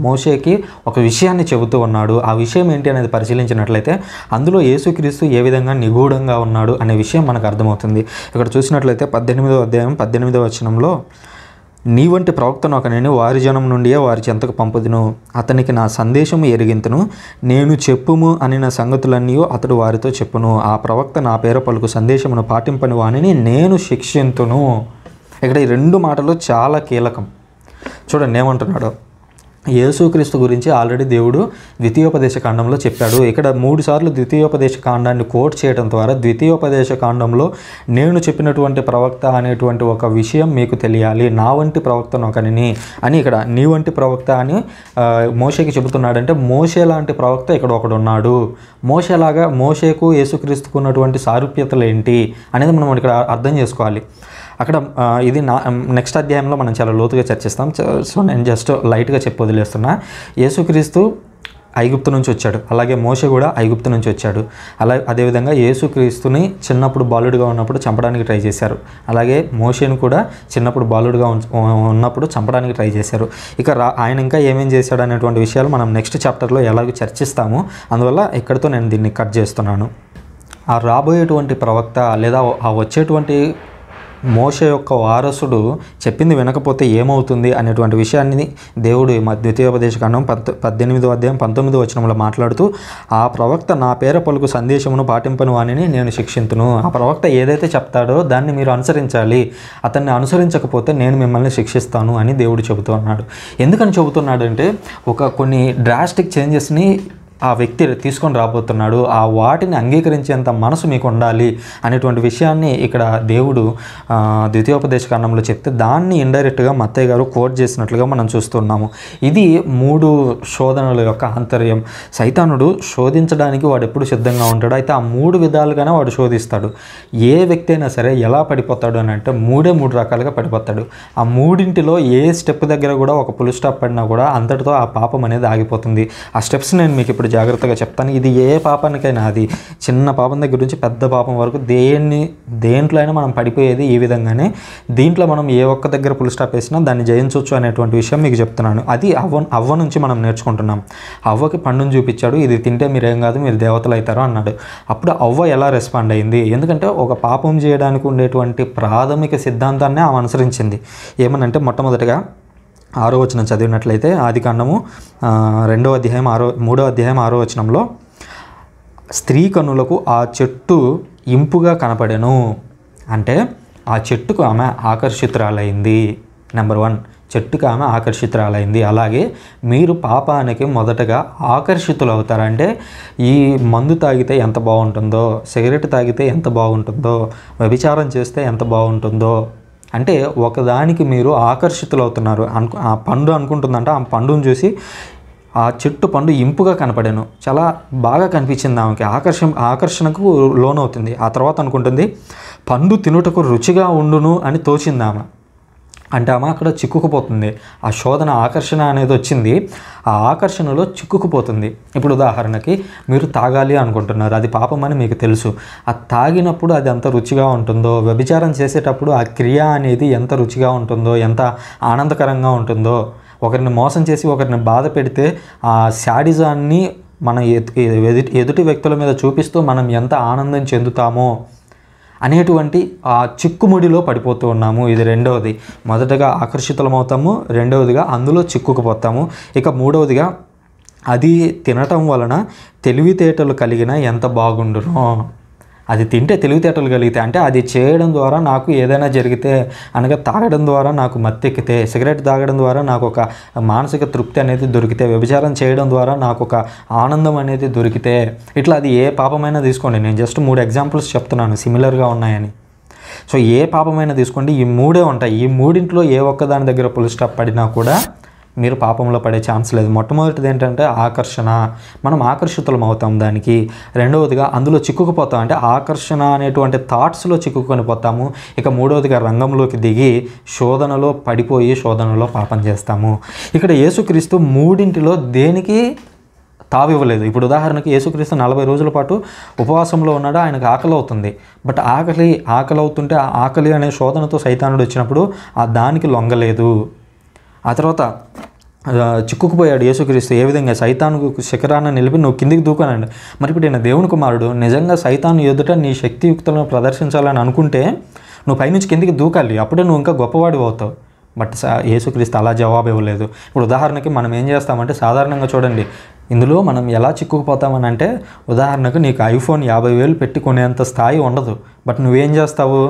Speaker 1: మోషేకి ఒక విషయాన్ని చెబుతూ ఉన్నాడు. ఆ విషయం ఏంటి అనేది పరిశీలించినట్లయితే అందులో యేసుక్రీస్తు ఏ విధంగా నిగూఢంగా ఉన్నాడు అనే విషయం మనకు అర్థమవుతుంది. ఇక్కడ చూసినట్లయితే 18వ అధ్యాయం 18వ వచనంలో, నీ వంటి ప్రవక్తను ఒకనిని వారి జనం నుండియే వారి చెంతకు పంపుదును, అతనికి నా సందేశము ఎరిగింతును, నేను చెప్పుము అనిన సంగతులన్నీ అతడు వారితో చెప్పును, ఆ ప్రవక్త నా పేర పలుకు సందేశమును పాటింపని వానిని నేను శిక్షింతును. ఇక్కడ ఈ 2 మాటలు చాలా కీలకం. చూడండి ఏమంటున్నాడు. యేసుక్రీస్తు గురించి ఆల్రెడీ దేవుడు ద్వితీయోపదేశ కాండంలో చెప్పాడు. ఇక్కడ 3 సార్లు ద్వితీయోపదేశ కాండాన్ని కోట్ చేయడం ద్వారా ద్వితీయోపదేశ కాండంలో నేను చెప్పినటువంటి ప్రవక్త అనేటువంటి ఒక విషయం మీకు తెలియాలి, నా వంటి ప్రవక్తను ఒకనిని అని. ఇక్కడ నీ వంటి ప్రవక్త అని మోషేకి చెబుతున్నాడంటే మోషే లాంటి ప్రవక్త ఇక్కడ ఒకడు ఉన్నాడు. మోషేకు యేసుక్రీస్తుకు ఉన్నటువంటి సారూప్యతలు ఏంటి అనేది మనం ఇక్కడ అర్థం చేసుకోవాలి. అక్కడ ఇది నెక్స్ట్ అధ్యాయంలో మనం చాలా లోతుగా చర్చిస్తాం. సో నేను జస్ట్ లైట్గా చెప్పి వదిలేస్తున్నా. యేసుక్రీస్తు ఐగుప్తు నుంచి వచ్చాడు, అలాగే మోషే కూడా ఐగుప్తు నుంచి వచ్చాడు. అదేవిధంగా యేసుక్రీస్తుని చిన్నప్పుడు బాలుడిగా ఉన్నప్పుడు చంపడానికి ట్రై చేశారు, అలాగే మోషేను కూడా చిన్నప్పుడు బాలుడిగా ఉన్నప్పుడు చంపడానికి ట్రై చేశారు. ఇక ఆయన ఇంకా ఏమేం చేశాడు అనేటువంటి విషయాలు మనం నెక్స్ట్ చాప్టర్లో ఎలాగో చర్చిస్తాము. అందువల్ల ఇక్కడితో నేను దీన్ని కట్ చేస్తున్నాను. ఆ రాబోయేటువంటి ప్రవక్త లేదా ఆ వచ్చేటువంటి మోషే యొక్క వారసుడు చెప్పింది వినకపోతే ఏమవుతుంది అనేటువంటి విషయాన్ని దేవుడు ద్వితీయోపదేశకాండం 18వ అధ్యాయం 19వ వచనంలో మాట్లాడుతూ, ఆ ప్రవక్త నా పేర పలుకు సందేశమును పాటింపని వానిని నేను శిక్షింతును. ఆ ప్రవక్త ఏదైతే చెప్తాడో దాన్ని మీరు అనుసరించాలి, అతన్ని అనుసరించకపోతే నేను మిమ్మల్ని శిక్షిస్తాను అని దేవుడు చెబుతూ ఉన్నాడు. ఎందుకని చెబుతున్నాడు అంటే, కొన్ని డ్రాస్టిక్ చేంజెస్ని ఆ వ్యక్తి తీసుకొని రాబోతున్నాడు, ఆ వాటిని అంగీకరించేంత మనసు మీకు ఉండాలి అనేటువంటి విషయాన్ని ఇక్కడ దేవుడు ద్వితీయోపదేశకాండంలో చెప్తే దాన్ని ఇండైరెక్ట్గా మత్తయ్య గారు కోట్ చేసినట్లుగా మనం చూస్తున్నాము. ఇది 3 శోధనల యొక్క ఆంతర్యం. సైతానుడు శోధించడానికి వాడు ఎప్పుడు సిద్ధంగా ఉంటాడు. అయితే ఆ 3 విధాలుగానే వాడు శోధిస్తాడు. ఏ వ్యక్తి అయినా సరే ఎలా పడిపోతాడు అని అంటే 3 రకాలుగా పడిపోతాడు. ఆ 3 ఏ స్టెప్ దగ్గర కూడా ఒక పుల్ స్టాప్ పడినా కూడా అంతటితో ఆ పాపం అనేది ఆగిపోతుంది. ఆ స్టెప్స్ నేను మీకు ఇప్పుడు జాగ్రత్తగా చెప్తాను. ఇది ఏ పాపానికైనా, అది చిన్న పాపం దగ్గర నుంచి పెద్ద పాపం వరకు దేంట్లో అయినా మనం పడిపోయేది ఈ విధంగానే. దీంట్లో మనం ఏ ఒక్క దగ్గర పుల్ స్టాప్ వేసినా దాన్ని జయించవచ్చు అనేటువంటి విషయం మీకు చెప్తున్నాను. అది అవ్వ నుంచి మనం నేర్చుకుంటున్నాం. అవ్వకి పండును చూపించాడు, ఇది తింటే మీరేం కాదు, మీరు దేవతలు అవుతారు అన్నాడు. అప్పుడు అవ్వ ఎలా రెస్పాండ్ అయింది? ఎందుకంటే ఒక పాపం చేయడానికి ఉండేటువంటి ప్రాథమిక సిద్ధాంతాన్ని ఆమె అనుసరించింది. ఏమనంటే మొట్టమొదటిగా 6వ వచనం చదివినట్లయితే, ఆదికాండము 3వ అధ్యాయం 6వ వచనంలో, స్త్రీ కన్నులకు ఆ చెట్టు ఇంపుగా కనపడెను. అంటే ఆ చెట్టుకు ఆమె ఆకర్షితురాలైంది. నెంబర్ 1, చెట్టుకు ఆమె ఆకర్షితురాలైంది. అలాగే మీరు పాపానికి మొదటగా ఆకర్షితులు అవుతారంటే, ఈ మందు తాగితే ఎంత బాగుంటుందో, సిగరెట్ తాగితే ఎంత బాగుంటుందో, వ్యభిచారం చేస్తే ఎంత బాగుంటుందో, అంటే ఒకదానికి మీరు ఆకర్షితులు అవుతున్నారు. ఆ పండు అనుకుంటుందంటే ఆ పండును చూసి ఆ చెట్టు పండు ఇంపుగా కనపడాను, చాలా బాగా కనిపించింది ఆమెకి, ఆకర్షణకు లోనవుతుంది. ఆ తర్వాత అనుకుంటుంది పండు తినుటకు రుచిగా ఉండును అని తోచింది ఆమె. అంటే ఆమె అక్కడ చిక్కుకుపోతుంది. ఆ శోధన, ఆకర్షణ అనేది వచ్చింది, ఆ ఆకర్షణలో చిక్కుకుపోతుంది. ఇప్పుడు ఉదాహరణకి మీరు తాగాలి అనుకుంటున్నారు, అది పాపం అని మీకు తెలుసు. ఆ తాగినప్పుడు అది ఎంత రుచిగా ఉంటుందో, వ్యభిచారం చేసేటప్పుడు ఆ క్రియ అనేది ఎంత రుచిగా ఉంటుందో, ఎంత ఆనందకరంగా ఉంటుందో, ఒకరిని మోసం చేసి ఒకరిని బాధ పెడితే ఆ శాడిజాన్ని మన ఎదుటి వ్యక్తుల మీద చూపిస్తూ మనం ఎంత ఆనందం చెందుతామో అనేటువంటి ఆ చిక్కుముడిలో పడిపోతూ ఉన్నాము. ఇది రెండవది. మొదటగా ఆకర్షితులమవుతాము, రెండవదిగా అందులో చిక్కుకుపోతాము. ఇక మూడవదిగా అది తినటం వలన తెలివితేటలు కలిగిన ఎంత బాగుండునో. అది తింటే తెలివితేటలు కలిగితే, అంటే అది చేయడం ద్వారా నాకు ఏదైనా జరిగితే, అనగా తాగడం ద్వారా నాకు మత్తెక్కితే, సిగరెట్ తాగడం ద్వారా నాకు ఒక మానసిక తృప్తి అనేది దొరికితే, వ్యభిచారం చేయడం ద్వారా నాకు ఒక ఆనందం అనేది దొరికితే, ఇట్లా అది ఏ పాపమైనా తీసుకోండి. నేను జస్ట్ 3 ఎగ్జాంపుల్స్ చెప్తున్నాను సిమిలర్గా ఉన్నాయని. సో ఏ పాపమైనా తీసుకోండి, ఈ 3 ఉంటాయి. ఈ 3 ఏ ఒక్కదాని దగ్గర పుల్ స్టాప్ పడినా కూడా మీరు పాపంలో పడే ఛాన్స్ లేదు. మొట్టమొదటిది ఏంటంటే ఆకర్షణ, మనం ఆకర్షితులం అవుతాం దానికి. రెండవదిగా అందులో చిక్కుకుపోతాం, అంటే ఆకర్షణ అనేటువంటి థాట్స్లో చిక్కుకొని పోతాము. ఇక మూడవదిగా రంగంలోకి దిగి శోధనలో పడిపోయి శోధనలో పాపం చేస్తాము. ఇక్కడ యేసుక్రీస్తు 3 దేనికి తావివ్వలేదు. ఇప్పుడు ఉదాహరణకి యేసుక్రీస్తు 40 రోజుల పాటు ఉపవాసంలో ఉన్నాడు, ఆయనకు ఆకలి అవుతుంది. బట్ ఆకలి అవుతుంటే ఆ ఆకలి అనే శోధనతో సైతానుడు వచ్చినప్పుడు ఆ దానికి లొంగలేదు. ఆ తర్వాత చిక్కుకుపోయాడు యేసుక్రీస్తు. ఏ విధంగా? సైతాను శిఖరాన్ని నిలిపి నువ్వు కిందికి దూకానండి. మరి ఇప్పుడు ఈయన దేవుని కుమారుడు, నిజంగా సైతాను ఎదుట నీ శక్తియుక్తులను ప్రదర్శించాలని అనుకుంటే నువ్వు పైనుంచి కిందికి దూకాలి, అప్పుడే నువ్వు ఇంకా గొప్పవాడివి అవుతావు. బట్ యేసుక్రీస్తు అలా జవాబు ఇవ్వలేదు. ఇప్పుడు ఉదాహరణకి మనం ఏం చేస్తామంటే, సాధారణంగా చూడండి, ఇందులో మనం ఎలా చిక్కుకుపోతామని అంటే, ఉదాహరణకు నీకు ఐఫోన్ 50,000 పెట్టి కొనేంత స్థాయి ఉండదు. బట్ నువ్వేం చేస్తావు?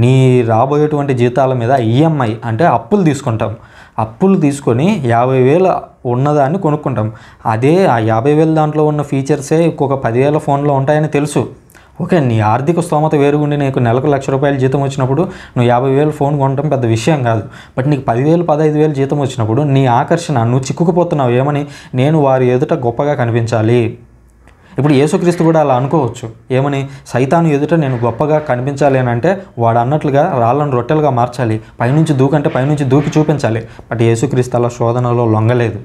Speaker 1: నీ రాబోయేటువంటి జీతాల మీద ఈఎంఐ అంటే అప్పులు తీసుకుంటాం. అప్పులు తీసుకొని 50,000 ఉన్నదాన్ని కొనుక్కుంటాం. అదే ఆ 50,000 దాంట్లో ఉన్న ఫీచర్సే ఇంకొక 10,000 ఫోన్లో ఉంటాయని తెలుసు. ఓకే, నీ ఆర్థిక స్తోమత వేరుగుండి నీకు నెలకు ₹1,00,000 జీతం వచ్చినప్పుడు నువ్వు 50,000 ఫోన్ కొనడం పెద్ద విషయం కాదు. బట్ నీకు 10,000, 15,000 జీతం వచ్చినప్పుడు నీ ఆకర్షణ, నువ్వు చిక్కుకుపోతున్నావు ఏమని? నేను వారి ఎదుట గొప్పగా కనిపించాలి. ఇప్పుడు యేసుక్రీస్తు కూడా అలా అనుకోవచ్చు. ఏమని? సైతాను ఎదుట నేను గొప్పగా కనిపించాలి అని అంటే వాడు అన్నట్లుగా రాళ్ళను రొట్టెలుగా మార్చాలి, పైనుంచి దూకంటే పైనుంచి దూకి చూపించాలి. బట్ యేసుక్రీస్తు అలా శోధనలో లొంగలేదు.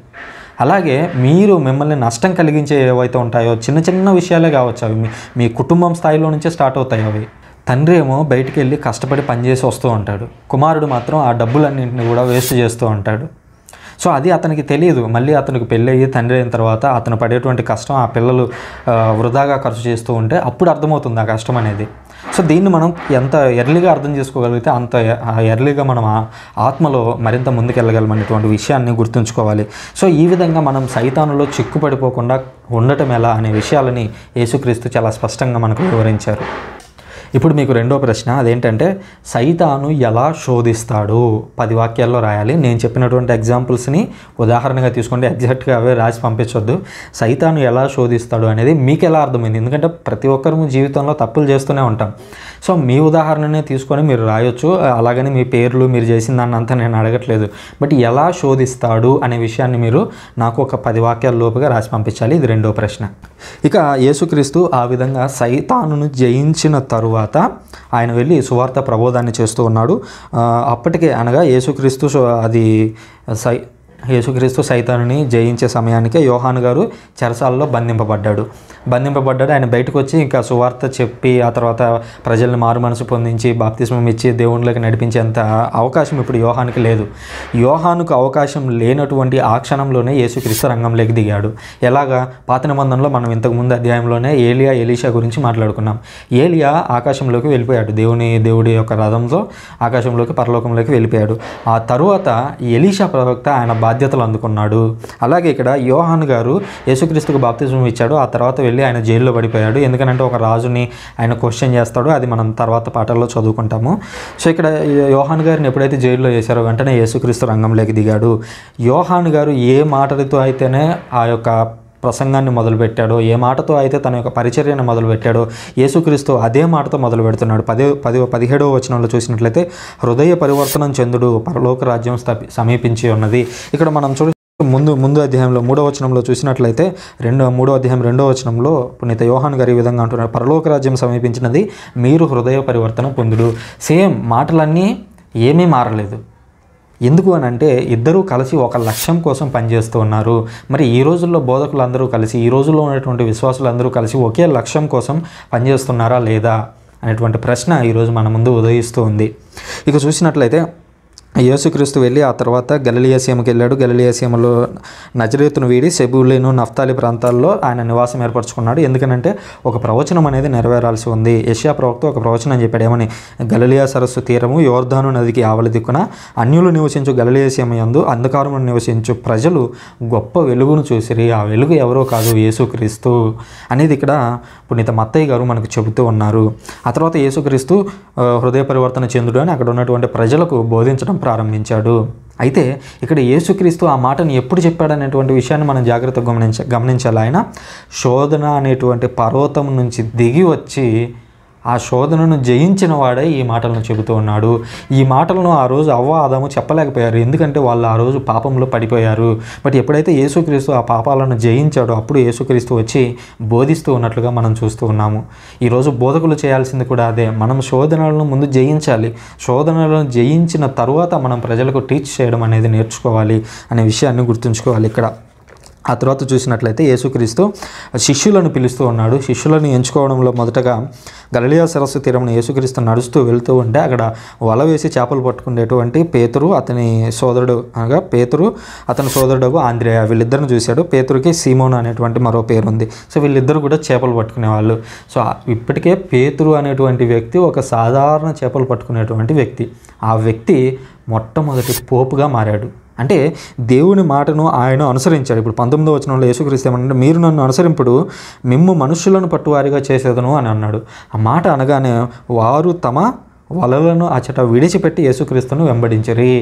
Speaker 1: అలాగే మీరు మిమ్మల్ని నష్టం కలిగించే ఏవైతే ఉంటాయో, చిన్న చిన్న విషయాలే కావచ్చు, అవి మీ కుటుంబం స్థాయిలో నుంచే స్టార్ట్ అవుతాయి. అవి తండ్రి ఏమో బయటికి వెళ్ళి కష్టపడి పనిచేసి వస్తూ ఉంటాడు, కుమారుడు మాత్రం ఆ డబ్బులన్నింటినీ కూడా వేస్ట్ చేస్తూ ఉంటాడు. సో అది అతనికి తెలియదు. మళ్ళీ అతనికి పెళ్ళి అయ్యి తండ్రి అయిన తర్వాత అతను పడేటువంటి కష్టం, ఆ పిల్లలు వృధాగా ఖర్చు చేస్తూ ఉంటే అప్పుడు అర్థమవుతుంది ఆ కష్టం అనేది. సో దీన్ని మనం ఎంత ఎర్లీగా అర్థం చేసుకోగలిగితే అంత ఎర్లీగా మనం ఆత్మలో మరింత ముందుకెళ్ళగలం అనేటువంటి విషయాన్ని గుర్తుంచుకోవాలి. సో ఈ విధంగా మనం సైతానులో చిక్కుపడిపోకుండా ఉండటం ఎలా అనే విషయాలని యేసుక్రీస్తు చాలా స్పష్టంగా మనకు వివరించారు. ఇప్పుడు మీకు రెండో ప్రశ్న, అదేంటంటే సైతాను ఎలా శోధిస్తాడు? 10 వాక్యాల్లో రాయాలి. నేను చెప్పినటువంటి ఎగ్జాంపుల్స్ని ఉదాహరణగా తీసుకోండి, ఎగ్జాక్ట్గా అవే రాసి పంపించొద్దు. సైతాను ఎలా శోధిస్తాడు అనేది మీకు ఎలా అర్థమైంది? ఎందుకంటే ప్రతి ఒక్కరు జీవితంలో తప్పులు చేస్తూనే ఉంటాం. సో మీ ఉదాహరణనే తీసుకొని మీరు రాయొచ్చు, అలాగని మీ పేర్లు మీరు చేసిన దాన్ని అంతా నేను అడగట్లేదు. బట్ ఎలా శోధిస్తాడు అనే విషయాన్ని మీరు నాకు ఒక 10 వాక్యాల లోపుగా రాసి పంపించాలి. ఇది రెండో ప్రశ్న. ఇక యేసుక్రీస్తు ఆ విధంగా సైతానును జయించిన తరువాత ఆయన వెళ్ళి సువార్త ప్రబోధాన్ని చేస్తూ ఉన్నాడు. అప్పటికే అనగా యేసుక్రీస్తు సైతానుని జయించే సమయానికే యోహాను గారు చెరసాలలో బంధింపబడ్డాడు. ఆయన బయటకు వచ్చి ఇంకా సువార్త చెప్పి ఆ తర్వాత ప్రజల్ని మారు మనసు పొందించి బాప్తిస్మం ఇచ్చి దేవుళ్ళకి నడిపించేంత అవకాశం ఇప్పుడు యోహానుకి లేదు. యోహానుకు అవకాశం లేనటువంటి ఆ క్షణంలోనే యేసుక్రీస్తు రంగంలోకి దిగాడు. ఎలాగా? పాత నిబంధనలో మనం ఇంతకుముందు అధ్యాయంలోనే ఏలియా ఎలీషా గురించి మాట్లాడుకున్నాం. ఏలియా ఆకాశంలోకి వెళ్ళిపోయాడు, దేవుడి యొక్క రథంతో ఆకాశంలోకి పరలోకంలోకి వెళ్ళిపోయాడు. ఆ తరువాత ఎలీషా ప్రవక్త ఆయన బాధ్యతలు అందుకున్నాడు. అలాగే ఇక్కడ యోహాను గారు యేసుక్రీస్తుకు బాప్తిజం ఇచ్చాడు. ఆ తర్వాత వెళ్ళి ఆయన జైల్లో పడిపోయాడు. ఎందుకంటే ఒక రాజుని ఆయన క్వశ్చన్ చేస్తాడు, అది మనం తర్వాత పాఠాల్లో చదువుకుంటాము. సో ఇక్కడ యోహాను గారిని ఎప్పుడైతే జైల్లో వేశారో వెంటనే యేసుక్రీస్తు రంగంలోకి దిగాడు. యోహాను గారు ఏ మాటలతో అయితేనే ఆ యొక్క ప్రసంగాన్ని మొదలుపెట్టాడో, ఏ మాటతో అయితే తన యొక్క పరిచర్యను మొదలుపెట్టాడో యేసుక్రీస్తు అదే మాటతో మొదలు పెడుతున్నాడు. 17వ వచనంలో చూసినట్లయితే హృదయ పరివర్తనం చెందుడు, పరలోక రాజ్యం సమీపించి ఉన్నది. ఇక్కడ మనం ముందు అధ్యాయంలో 3వ వచనంలో చూసినట్లయితే 3వ అధ్యాయం 2వ వచనంలో పునీత యోహాను గారు ఈ విధంగా అంటున్నారు, పరలోక రాజ్యం సమీపించినది, మీరు హృదయ పరివర్తన పొందుడు. సేమ్ మాటలన్నీ ఏమీ మారలేదు. ఎందుకు అని అంటే ఇద్దరూ కలిసి ఒక లక్ష్యం కోసం పనిచేస్తూ ఉన్నారు. మరి ఈ రోజుల్లో బోధకులందరూ కలిసి, ఈ రోజుల్లో ఉన్నటువంటి విశ్వాసులందరూ కలిసి ఒకే లక్ష్యం కోసం పనిచేస్తున్నారా లేదా అనేటువంటి ప్రశ్న ఈరోజు మన ముందు ఉదయిస్తూ ఉంది. ఇక చూసినట్లయితే యేసుక్రీస్తు వెళ్ళి ఆ తర్వాత గలిలయ సీమకి వెళ్ళాడు. గలిలయ సీమలో నజరేతును వీడి సెబూలూను నఫ్తాలి ప్రాంతాల్లో ఆయన నివాసం ఏర్పరచుకున్నాడు. ఎందుకనంటే ఒక ప్రవచనం అనేది నెరవేరాల్సి ఉంది. యెషయా ప్రవక్త ఒక ప్రవచనం చెప్పాడు, ఏమని? గలిలయ సరస్సు తీరము యోర్దాను నదికి ఆవలి దిక్కున అన్యులు నివసించు గలిలయ సీమ యందు అంధకారమును నివసించు ప్రజలు గొప్ప వెలుగును చూసిరి. ఆ వెలుగు ఎవరో కాదు, యేసుక్రీస్తు అనేది ఇక్కడ పునీత మత్తయ్య గారు మనకు చెబుతూ ఉన్నారు. ఆ తర్వాత యేసుక్రీస్తు హృదయ పరివర్తన చెందుడు అని అక్కడ ఉన్నటువంటి ప్రజలకు బోధించడం ప్రారంభించాడు. అయితే ఇక్కడ యేసుక్రీస్తు ఆ మాటను ఎప్పుడు చెప్పాడనేటువంటి విషయాన్ని మనం జాగ్రత్తగా గమనించాలి. ఆయన శోధన అనేటువంటి పర్వతం నుంచి దిగి వచ్చి ఆ శోధనను జయించిన వాడే ఈ మాటలను చెబుతూ ఉన్నాడు. ఈ మాటలను ఆ రోజు అవ్వ ఆదాము చెప్పలేకపోయారు, ఎందుకంటే వాళ్ళు ఆ రోజు పాపంలో పడిపోయారు. బట్ ఎప్పుడైతే యేసుక్రీస్తు ఆ పాపాలను జయించాడో అప్పుడు యేసుక్రీస్తు వచ్చి బోధిస్తూ ఉన్నట్లుగా మనం చూస్తూ ఉన్నాము. ఈరోజు బోధకులు చేయాల్సింది కూడా అదే. మనం శోధనలను ముందు జయించాలి, శోధనలను జయించిన తరువాత మనం ప్రజలకు టీచ్ చేయడం అనేది నేర్చుకోవాలి అనే విషయాన్ని గుర్తుంచుకోవాలి ఇక్కడ. ఆ తర్వాత చూసినట్లయితే యేసుక్రీస్తు శిష్యులను పిలుస్తూ ఉన్నాడు. శిష్యులను ఎంచుకోవడంలో మొదటగా గలిలయ సరస్సు తీరమున యేసుక్రీస్తు నడుస్తూ వెళ్తూ ఉంటే అక్కడ వల వేసి చేపలు పట్టుకునేటువంటి పేతురు, అతని సోదరుడు అనగా పేతురు, అతని సోదరుడు ఆంద్రేయ, వీళ్ళిద్దరిని చూశాడు. పేతురుకి సీమోను అనేటువంటి మరో పేరు ఉంది. సో వీళ్ళిద్దరు కూడా చేపలు పట్టుకునేవాళ్ళు. సో ఇప్పటికే పేతురు అనేటువంటి వ్యక్తి ఒక సాధారణ చేపలు పట్టుకునేటువంటి వ్యక్తి. ఆ వ్యక్తి మొట్టమొదటి పోపుగా మారాడు. అంటే దేవుని మాటను ఆయన అనుసరించాడు. ఇప్పుడు 19వ వచనంలో యేసుక్రీస్తు ఏమన్నాడు? మీరు నన్ను అనుసరింపుడు మిమ్ము మనుష్యులను పట్టువారిగా చేసేదను అని అన్నాడు. ఆ మాట అనగానే వారు తమ వలలను అచట విడిచిపెట్టి యేసుక్రీస్తును వెంబడించరి.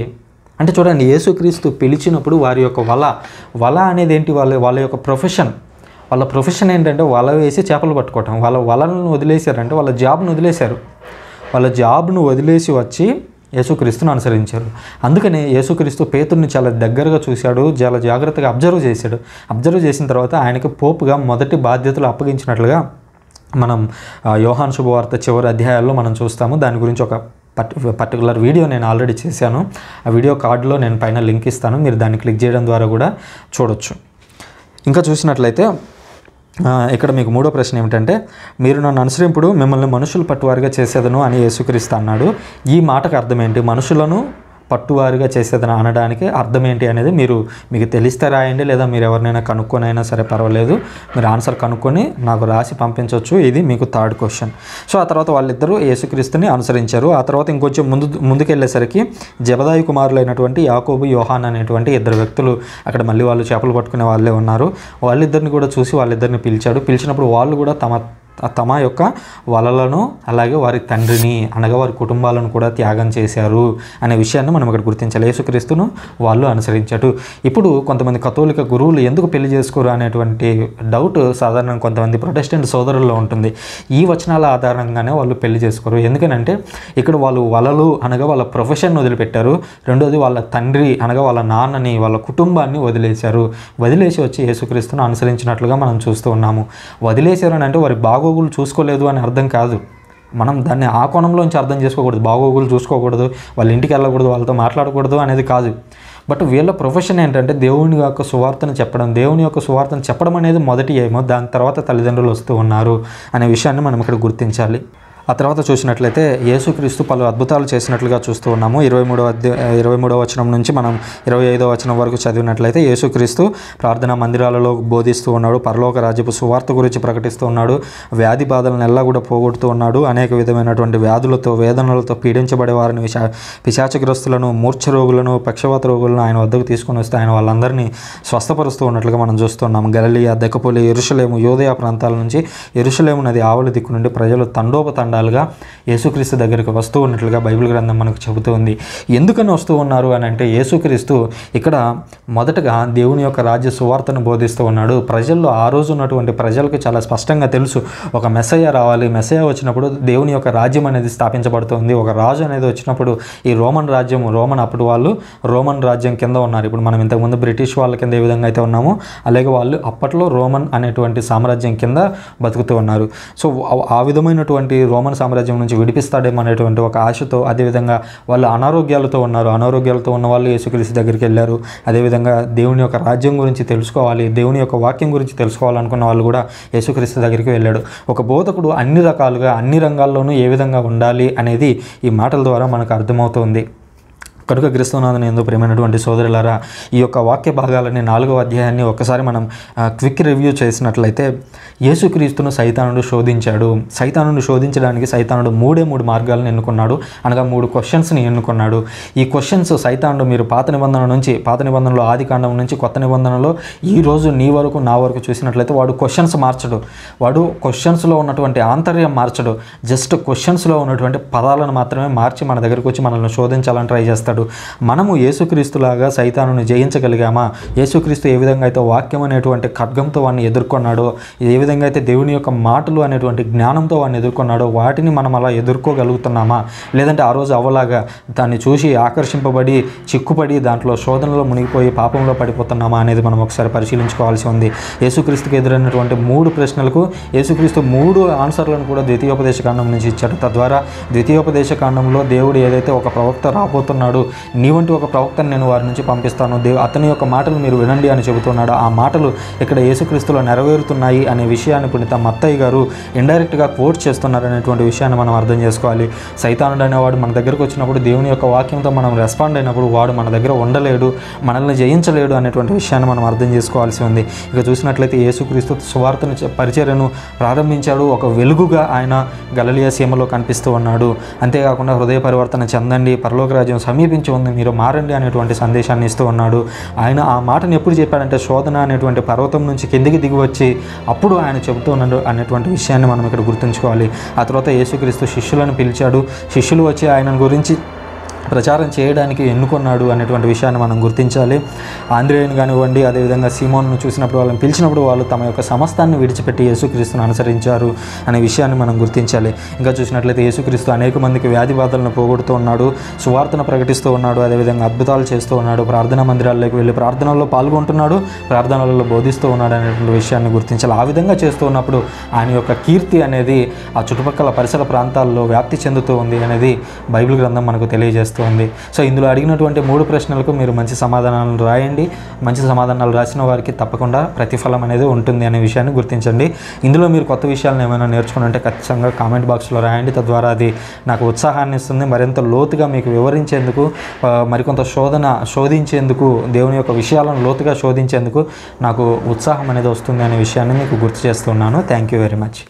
Speaker 1: అంటే చూడండి, యేసుక్రీస్తు పిలిచినప్పుడు వారి యొక్క వల అనేది ఏంటి? వాళ్ళ యొక్క వాళ్ళ ప్రొఫెషన్ ఏంటంటే వల వేసి చేపలు పట్టుకోవటం. వాళ్ళ వలను వదిలేశారంటే వాళ్ళ జాబ్ను వదిలేశారు. వాళ్ళ జాబ్ను వదిలేసి వచ్చి యేసుక్రీస్తును అనుసరించారు. అందుకనే యేసుక్రీస్తు పేతురుని చాలా దగ్గరగా చూశాడు, చాలా జాగ్రత్తగా అబ్జర్వ్ చేశాడు. అబ్జర్వ్ చేసిన తర్వాత ఆయనకు పోపుగా మొదటి బాధ్యతలు అప్పగించినట్లుగా మనం యోహాను శుభవార్త చివరి అధ్యాయాల్లో మనం చూస్తాము. దాని గురించి ఒక పర్టికులర్ వీడియో నేను ఆల్రెడీ చేశాను. ఆ వీడియో కార్డులో నేను పైన లింక్ ఇస్తాను, మీరు దాన్ని క్లిక్ చేయడం ద్వారా కూడా చూడొచ్చు. ఇంకా చూసినట్లయితే ఇక్కడ మీకు మూడో ప్రశ్న ఏమిటంటే, మీరు నన్ను అనుసరింపుడు మిమ్మల్ని మనుషులు పట్టువారిగా చేసేదను అని యేసుక్రీస్తు అన్నాడు. ఈ మాటకు అర్థం ఏంటి? మనుషులను పట్టువారుగా చేసేదని అనడానికి అర్థం ఏంటి అనేది మీకు తెలిస్తే రాయండి, లేదా మీరు ఎవరినైనా కనుక్కొని అయినా సరే పర్వాలేదు, మీరు ఆన్సర్ కనుక్కొని నాకు రాసి పంపించవచ్చు. ఇది మీకు థర్డ్ క్వశ్చన్. సో ఆ తర్వాత వాళ్ళిద్దరూ యేసుక్రీస్తుని అనుసరించారు. ఆ తర్వాత ఇంకొంచెం ముందుకెళ్ళేసరికి జెబెదాయి కుమారులైనటువంటి యాకోబు, యోహాన్ అనేటువంటి ఇద్దరు వ్యక్తులు అక్కడ మళ్ళీ వాళ్ళు చేపలు పట్టుకునే వాళ్ళే ఉన్నారు. వాళ్ళిద్దరిని కూడా చూసి వాళ్ళిద్దరిని పిలిచాడు. పిలిచినప్పుడు వాళ్ళు కూడా తమ యొక్క వలలను అలాగే వారి తండ్రిని అనగా వారి కుటుంబాలను కూడా త్యాగం చేశారు అనే విషయాన్ని మనం ఇక్కడ గుర్తించాలి. యేసుక్రీస్తును వాళ్ళు అనుసరించారు. ఇప్పుడు కొంతమంది కథోలిక గురువులు ఎందుకు పెళ్లి చేసుకోరు అనేటువంటి డౌట్ సాధారణంగా కొంతమంది ప్రొటెస్టెంట్ సోదరుల్లో ఉంటుంది. ఈ వచనాల ఆధారంగానే వాళ్ళు పెళ్లి చేసుకోరు. ఎందుకనంటే ఇక్కడ వాళ్ళు వలలు అనగా వాళ్ళ ప్రొఫెషన్ వదిలిపెట్టారు. రెండోది వాళ్ళ తండ్రి అనగా వాళ్ళ నాన్నని, వాళ్ళ కుటుంబాన్ని వదిలేశారు. వదిలేసి వచ్చి యేసుక్రీస్తును అనుసరించినట్లుగా మనం చూస్తూ ఉన్నాము. వదిలేశారు అని అంటే వారి బాగోగులు చూసుకోలేదు అని అర్థం కాదు. మనం దాన్ని ఆ కోణంలోంచి అర్థం చేసుకోకూడదు. బాగోగులు చూసుకోకూడదు, వాళ్ళ ఇంటికి వెళ్ళకూడదు, వాళ్ళతో మాట్లాడకూడదు అనేది కాదు. బట్ వీళ్ళ ప్రొఫెషన్ ఏంటంటే దేవుని యొక్క సువార్తను చెప్పడం. దేవుని యొక్క సువార్తను చెప్పడం అనేది మొదటి ఏమో, దాని తర్వాత తల్లిదండ్రులు వస్తూ ఉన్నారు అనే విషయాన్ని మనం ఇక్కడ గుర్తించాలి. ఆ తర్వాత చూసినట్లయితే యేసుక్రీస్తు పలు అద్భుతాలు చేసినట్లుగా చూస్తూ ఉన్నాము. 23వ వచనం నుంచి మనం 25వ వచనం వరకు చదివినట్లయితే యేసుక్రీస్తు ప్రార్థనా మందిరాలలో బోధిస్తూ ఉన్నాడు, పరలోక రాజ్యపు సువార్త గురించి ప్రకటిస్తూ ఉన్నాడు, వ్యాధి బాధలను ఎల్లా కూడా పోగొడుతూ ఉన్నాడు, అనేక విధమైనటువంటి వ్యాధులతో వేదనలతో పీడించబడే వారిని, పిశాచగ్రస్తులను, మూర్ఛ రోగులను, పక్షవాత రోగులను ఆయన వద్దకు తీసుకొని వస్తే ఆయన వాళ్ళందరినీ స్వస్థపరుస్తూ ఉన్నట్లుగా మనం చూస్తున్నాం. గలిలయ, దెకపోలి, యెరూషలేము, యూదయ ప్రాంతాల నుంచి యెరూషలేము నది ఆవలి దిక్కు నుండి ప్రజలు తండోపతండాలుగా యేసుక్రీస్తు దగ్గరికి వస్తూ ఉన్నట్లుగా బైబిల్ గ్రంథం మనకు చెబుతుంది. ఎందుకని వస్తూ ఉన్నారు అని అంటే యేసుక్రీస్తు ఇక్కడ మొదటగా దేవుని యొక్క రాజ్య సువార్తను బోధిస్తూ ఉన్నాడు. ప్రజల్లో ఆ రోజు ఉన్నటువంటి ప్రజలకు చాలా స్పష్టంగా తెలుసు, ఒక మెస్సయ్య రావాలి, మెస్సయ్య వచ్చినప్పుడు దేవుని యొక్క రాజ్యం అనేది స్థాపించబడుతుంది. ఒక రాజు అనేది వచ్చినప్పుడు ఈ రోమన్ అప్పుడు వాళ్ళు రోమన్ రాజ్యం కింద ఉన్నారు. ఇప్పుడు మనం ఇంతకుముందు బ్రిటిష్ వాళ్ళ కింద ఏ విధంగా అయితే ఉన్నామో అలాగే వాళ్ళు అప్పట్లో రోమన్ అనేటువంటి సామ్రాజ్యం కింద బతుకుతూ ఉన్నారు. సో ఆ విధమైనటువంటి రోమన్ సామ్రాజ్యం నుంచి విడిపిస్తాడేమో అనేటువంటి ఒక ఆశతో, అదేవిధంగా వాళ్ళు అనారోగ్యాలతో ఉన్న వాళ్ళు యేసుక్రీస్తు దగ్గరికి వెళ్ళారు. అదేవిధంగా దేవుని యొక్క రాజ్యం గురించి తెలుసుకోవాలి, దేవుని యొక్క వాక్యం గురించి తెలుసుకోవాలనుకున్న వాళ్ళు కూడా యేసుక్రీస్తు దగ్గరికి వెళ్ళాడు. ఒక బోధకుడు అన్ని రకాలుగా అన్ని రంగాల్లోనూ ఏ విధంగా ఉండాలి అనేది ఈ మాటల ద్వారా మనకు అర్థమవుతుంది. కనుక క్రీస్తునాథుని యందు ప్రియమైనటువంటి సోదరులారా, ఈ యొక్క వాక్య భాగాలని 4వ అధ్యాయాన్ని ఒకసారి మనం క్విక్ రివ్యూ చేసినట్లయితే యేసుక్రీస్తును సైతానుడు శోధించాడు. సైతానుడు శోధించడానికి సైతానుడు 3 మార్గాలను ఎన్నుకున్నాడు, అనగా 3 క్వశ్చన్స్ని ఎన్నుకున్నాడు. ఈ క్వశ్చన్స్ సైతానుడు మీరు పాత నిబంధనలో ఆదికాండం నుంచి కొత్త నిబంధనలో ఈ రోజు నీ వరకు నా వరకు చూసినట్లయితే వాడు క్వశ్చన్స్ మార్చడు. వాడు క్వశ్చన్స్లో ఉన్నటువంటి ఆంతర్యం మార్చడు. జస్ట్ క్వశ్చన్స్లో ఉన్నటువంటి పదాలను మాత్రమే మార్చి మన దగ్గరకు వచ్చి మనల్ని శోధించాలని ట్రై చేస్తాడు. మనము యేసుక్రీస్తులాగా సైతానుని జయించగలిగామా? యేసుక్రీస్తు ఏ విధంగా అయితే వాక్యం అనేటువంటి ఖడ్గంతో వాడిని ఎదుర్కొన్నాడో, ఏ విధంగా అయితే దేవుని యొక్క మాటలు అనేటువంటి జ్ఞానంతో వాడిని ఎదుర్కొన్నాడో వాటిని మనం అలా ఎదుర్కోగలుగుతున్నామా? లేదంటే ఆ రోజు అవ్వలాగా దాన్ని చూసి ఆకర్షింపబడి చిక్కుపడి దాంట్లో శోధనలో మునిగిపోయి పాపంలో పడిపోతున్నామా అనేది మనం ఒకసారి పరిశీలించుకోవాల్సి ఉంది. యేసుక్రీస్తుకు ఎదురైనటువంటి 3 ప్రశ్నలకు యేసుక్రీస్తు 3 ఆన్సర్లను కూడా ద్వితీయోపదేశ కాండం నుంచి ఇచ్చాడు. తద్వారా ద్వితీయోపదేశ కాండంలో దేవుడు ఏదైతే ఒక ప్రవక్త రాబోతున్నాడు, నీ వంటి ఒక ప్రవక్తను నేను వారి నుంచి పంపిస్తాను, అతని యొక్క మాటలు మీరు వినండి అని చెబుతున్నాడు. ఆ మాటలు ఇక్కడ యేసుక్రీస్తులో నెరవేరుతున్నాయి అనే విషయాన్ని పునీత మత్తయి గారు ఇండైరెక్ట్గా కోట్ చేస్తున్నారు అనేటువంటి విషయాన్ని మనం అర్థం చేసుకోవాలి. సైతానుడు అనేవాడు మన దగ్గరకు వచ్చినప్పుడు దేవుని యొక్క వాక్యంతో మనం రెస్పాండ్ అయినప్పుడు వాడు మన దగ్గర ఉండలేడు, మనల్ని జయించలేడు అనేటువంటి విషయాన్ని మనం అర్థం చేసుకోవాల్సి ఉంది. ఇక చూసినట్లయితే యేసుక్రీస్తు సువార్తను పరిచర్యను ప్రారంభించాడు. ఒక వెలుగుగా ఆయన గలిలయ సీమలో కనిపిస్తూ ఉన్నాడు. అంతేకాకుండా హృదయ పరివర్తన చెందండి, పరలోక రాజ్యం సమీపించి ఉంది, మీరు మారండి అనేటువంటి సందేశాన్ని ఇస్తూ ఉన్నాడు. ఆయన ఆ మాటను ఎప్పుడు చెప్పాడంటే శోధన అనేటువంటి పర్వతం నుంచి కిందికి దిగి వచ్చి అప్పుడు ఆయన చెబుతూ ఉన్నాడు అనేటువంటి విషయాన్ని మనం ఇక్కడ గుర్తుంచుకోవాలి. ఆ తర్వాత యేసుక్రీస్తు శిష్యులను పిలిచాడు. శిష్యులు వచ్చి ఆయన గురించి ప్రచారం చేయడానికి ఎన్నుకున్నాడు అనేటువంటి విషయాన్ని మనం గుర్తించాలి. ఆంద్రేయుని కానివ్వండి, అదేవిధంగా సీమోన్ను చూసినప్పుడు వాళ్ళని పిలిచినప్పుడు వాళ్ళు తమ యొక్క సమస్తాన్ని విడిచిపెట్టి యేసుక్రీస్తును అనుసరించారు అనే విషయాన్ని మనం గుర్తించాలి. ఇంకా చూసినట్లయితే యేసుక్రీస్తు అనేక మందికి వ్యాధి బాధలను పోగొడుతూ ఉన్నాడు, సువార్తను ప్రకటిస్తూ ఉన్నాడు, అదేవిధంగా అద్భుతాలు చేస్తూ ఉన్నాడు, ప్రార్థనా మందిరాల్లోకి వెళ్ళి ప్రార్థనల్లో పాల్గొంటున్నాడు, ప్రార్థనలలో బోధిస్తూ ఉన్నాడు అనేటువంటి విషయాన్ని గుర్తించాలి. ఆ విధంగా చేస్తూ ఉన్నప్పుడు ఆయన యొక్క కీర్తి అనేది ఆ చుట్టుపక్కల పరిసర ప్రాంతాల్లో వ్యాప్తి చెందుతూ ఉంది అనేది బైబిల్ గ్రంథం మనకు తెలియజేస్తుంది. చేస్తుంది. సో ఇందులో అడిగినటువంటి 3 ప్రశ్నలకు మీరు మంచి సమాధానాలు రాయండి. మంచి సమాధానాలు రాసిన వారికి తప్పకుండా ప్రతిఫలం అనేది ఉంటుంది అనే విషయాన్ని గుర్తించండి. ఇందులో మీరు కొత్త విషయాలను ఏమైనా నేర్చుకుని ఖచ్చితంగా కామెంట్ బాక్స్లో రాయండి. తద్వారా అది నాకు ఉత్సాహాన్ని ఇస్తుంది. మరింత లోతుగా మీకు వివరించేందుకు, మరికొంత శోధించేందుకు, దేవుని యొక్క విషయాలను లోతుగా శోధించేందుకు నాకు ఉత్సాహం అనేది వస్తుంది అనే విషయాన్ని మీకు గుర్తు చేస్తున్నాను. Thank you very much.